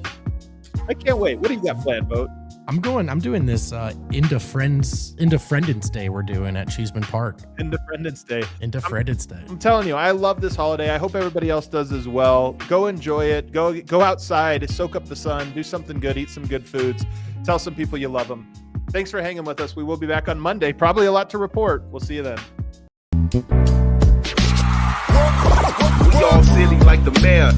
I can't wait. What do you got planned, Vogt? I'm doing this Independence Day we're doing at Cheeseman Park. Independence Day. I'm telling you, I love this holiday. I hope everybody else does as well. Go enjoy it. Go outside, soak up the sun, do something good, eat some good foods. Tell some people you love them. Thanks for hanging with us. We will be back on Monday. Probably a lot to report. We'll see you then. We all silly like the mayor.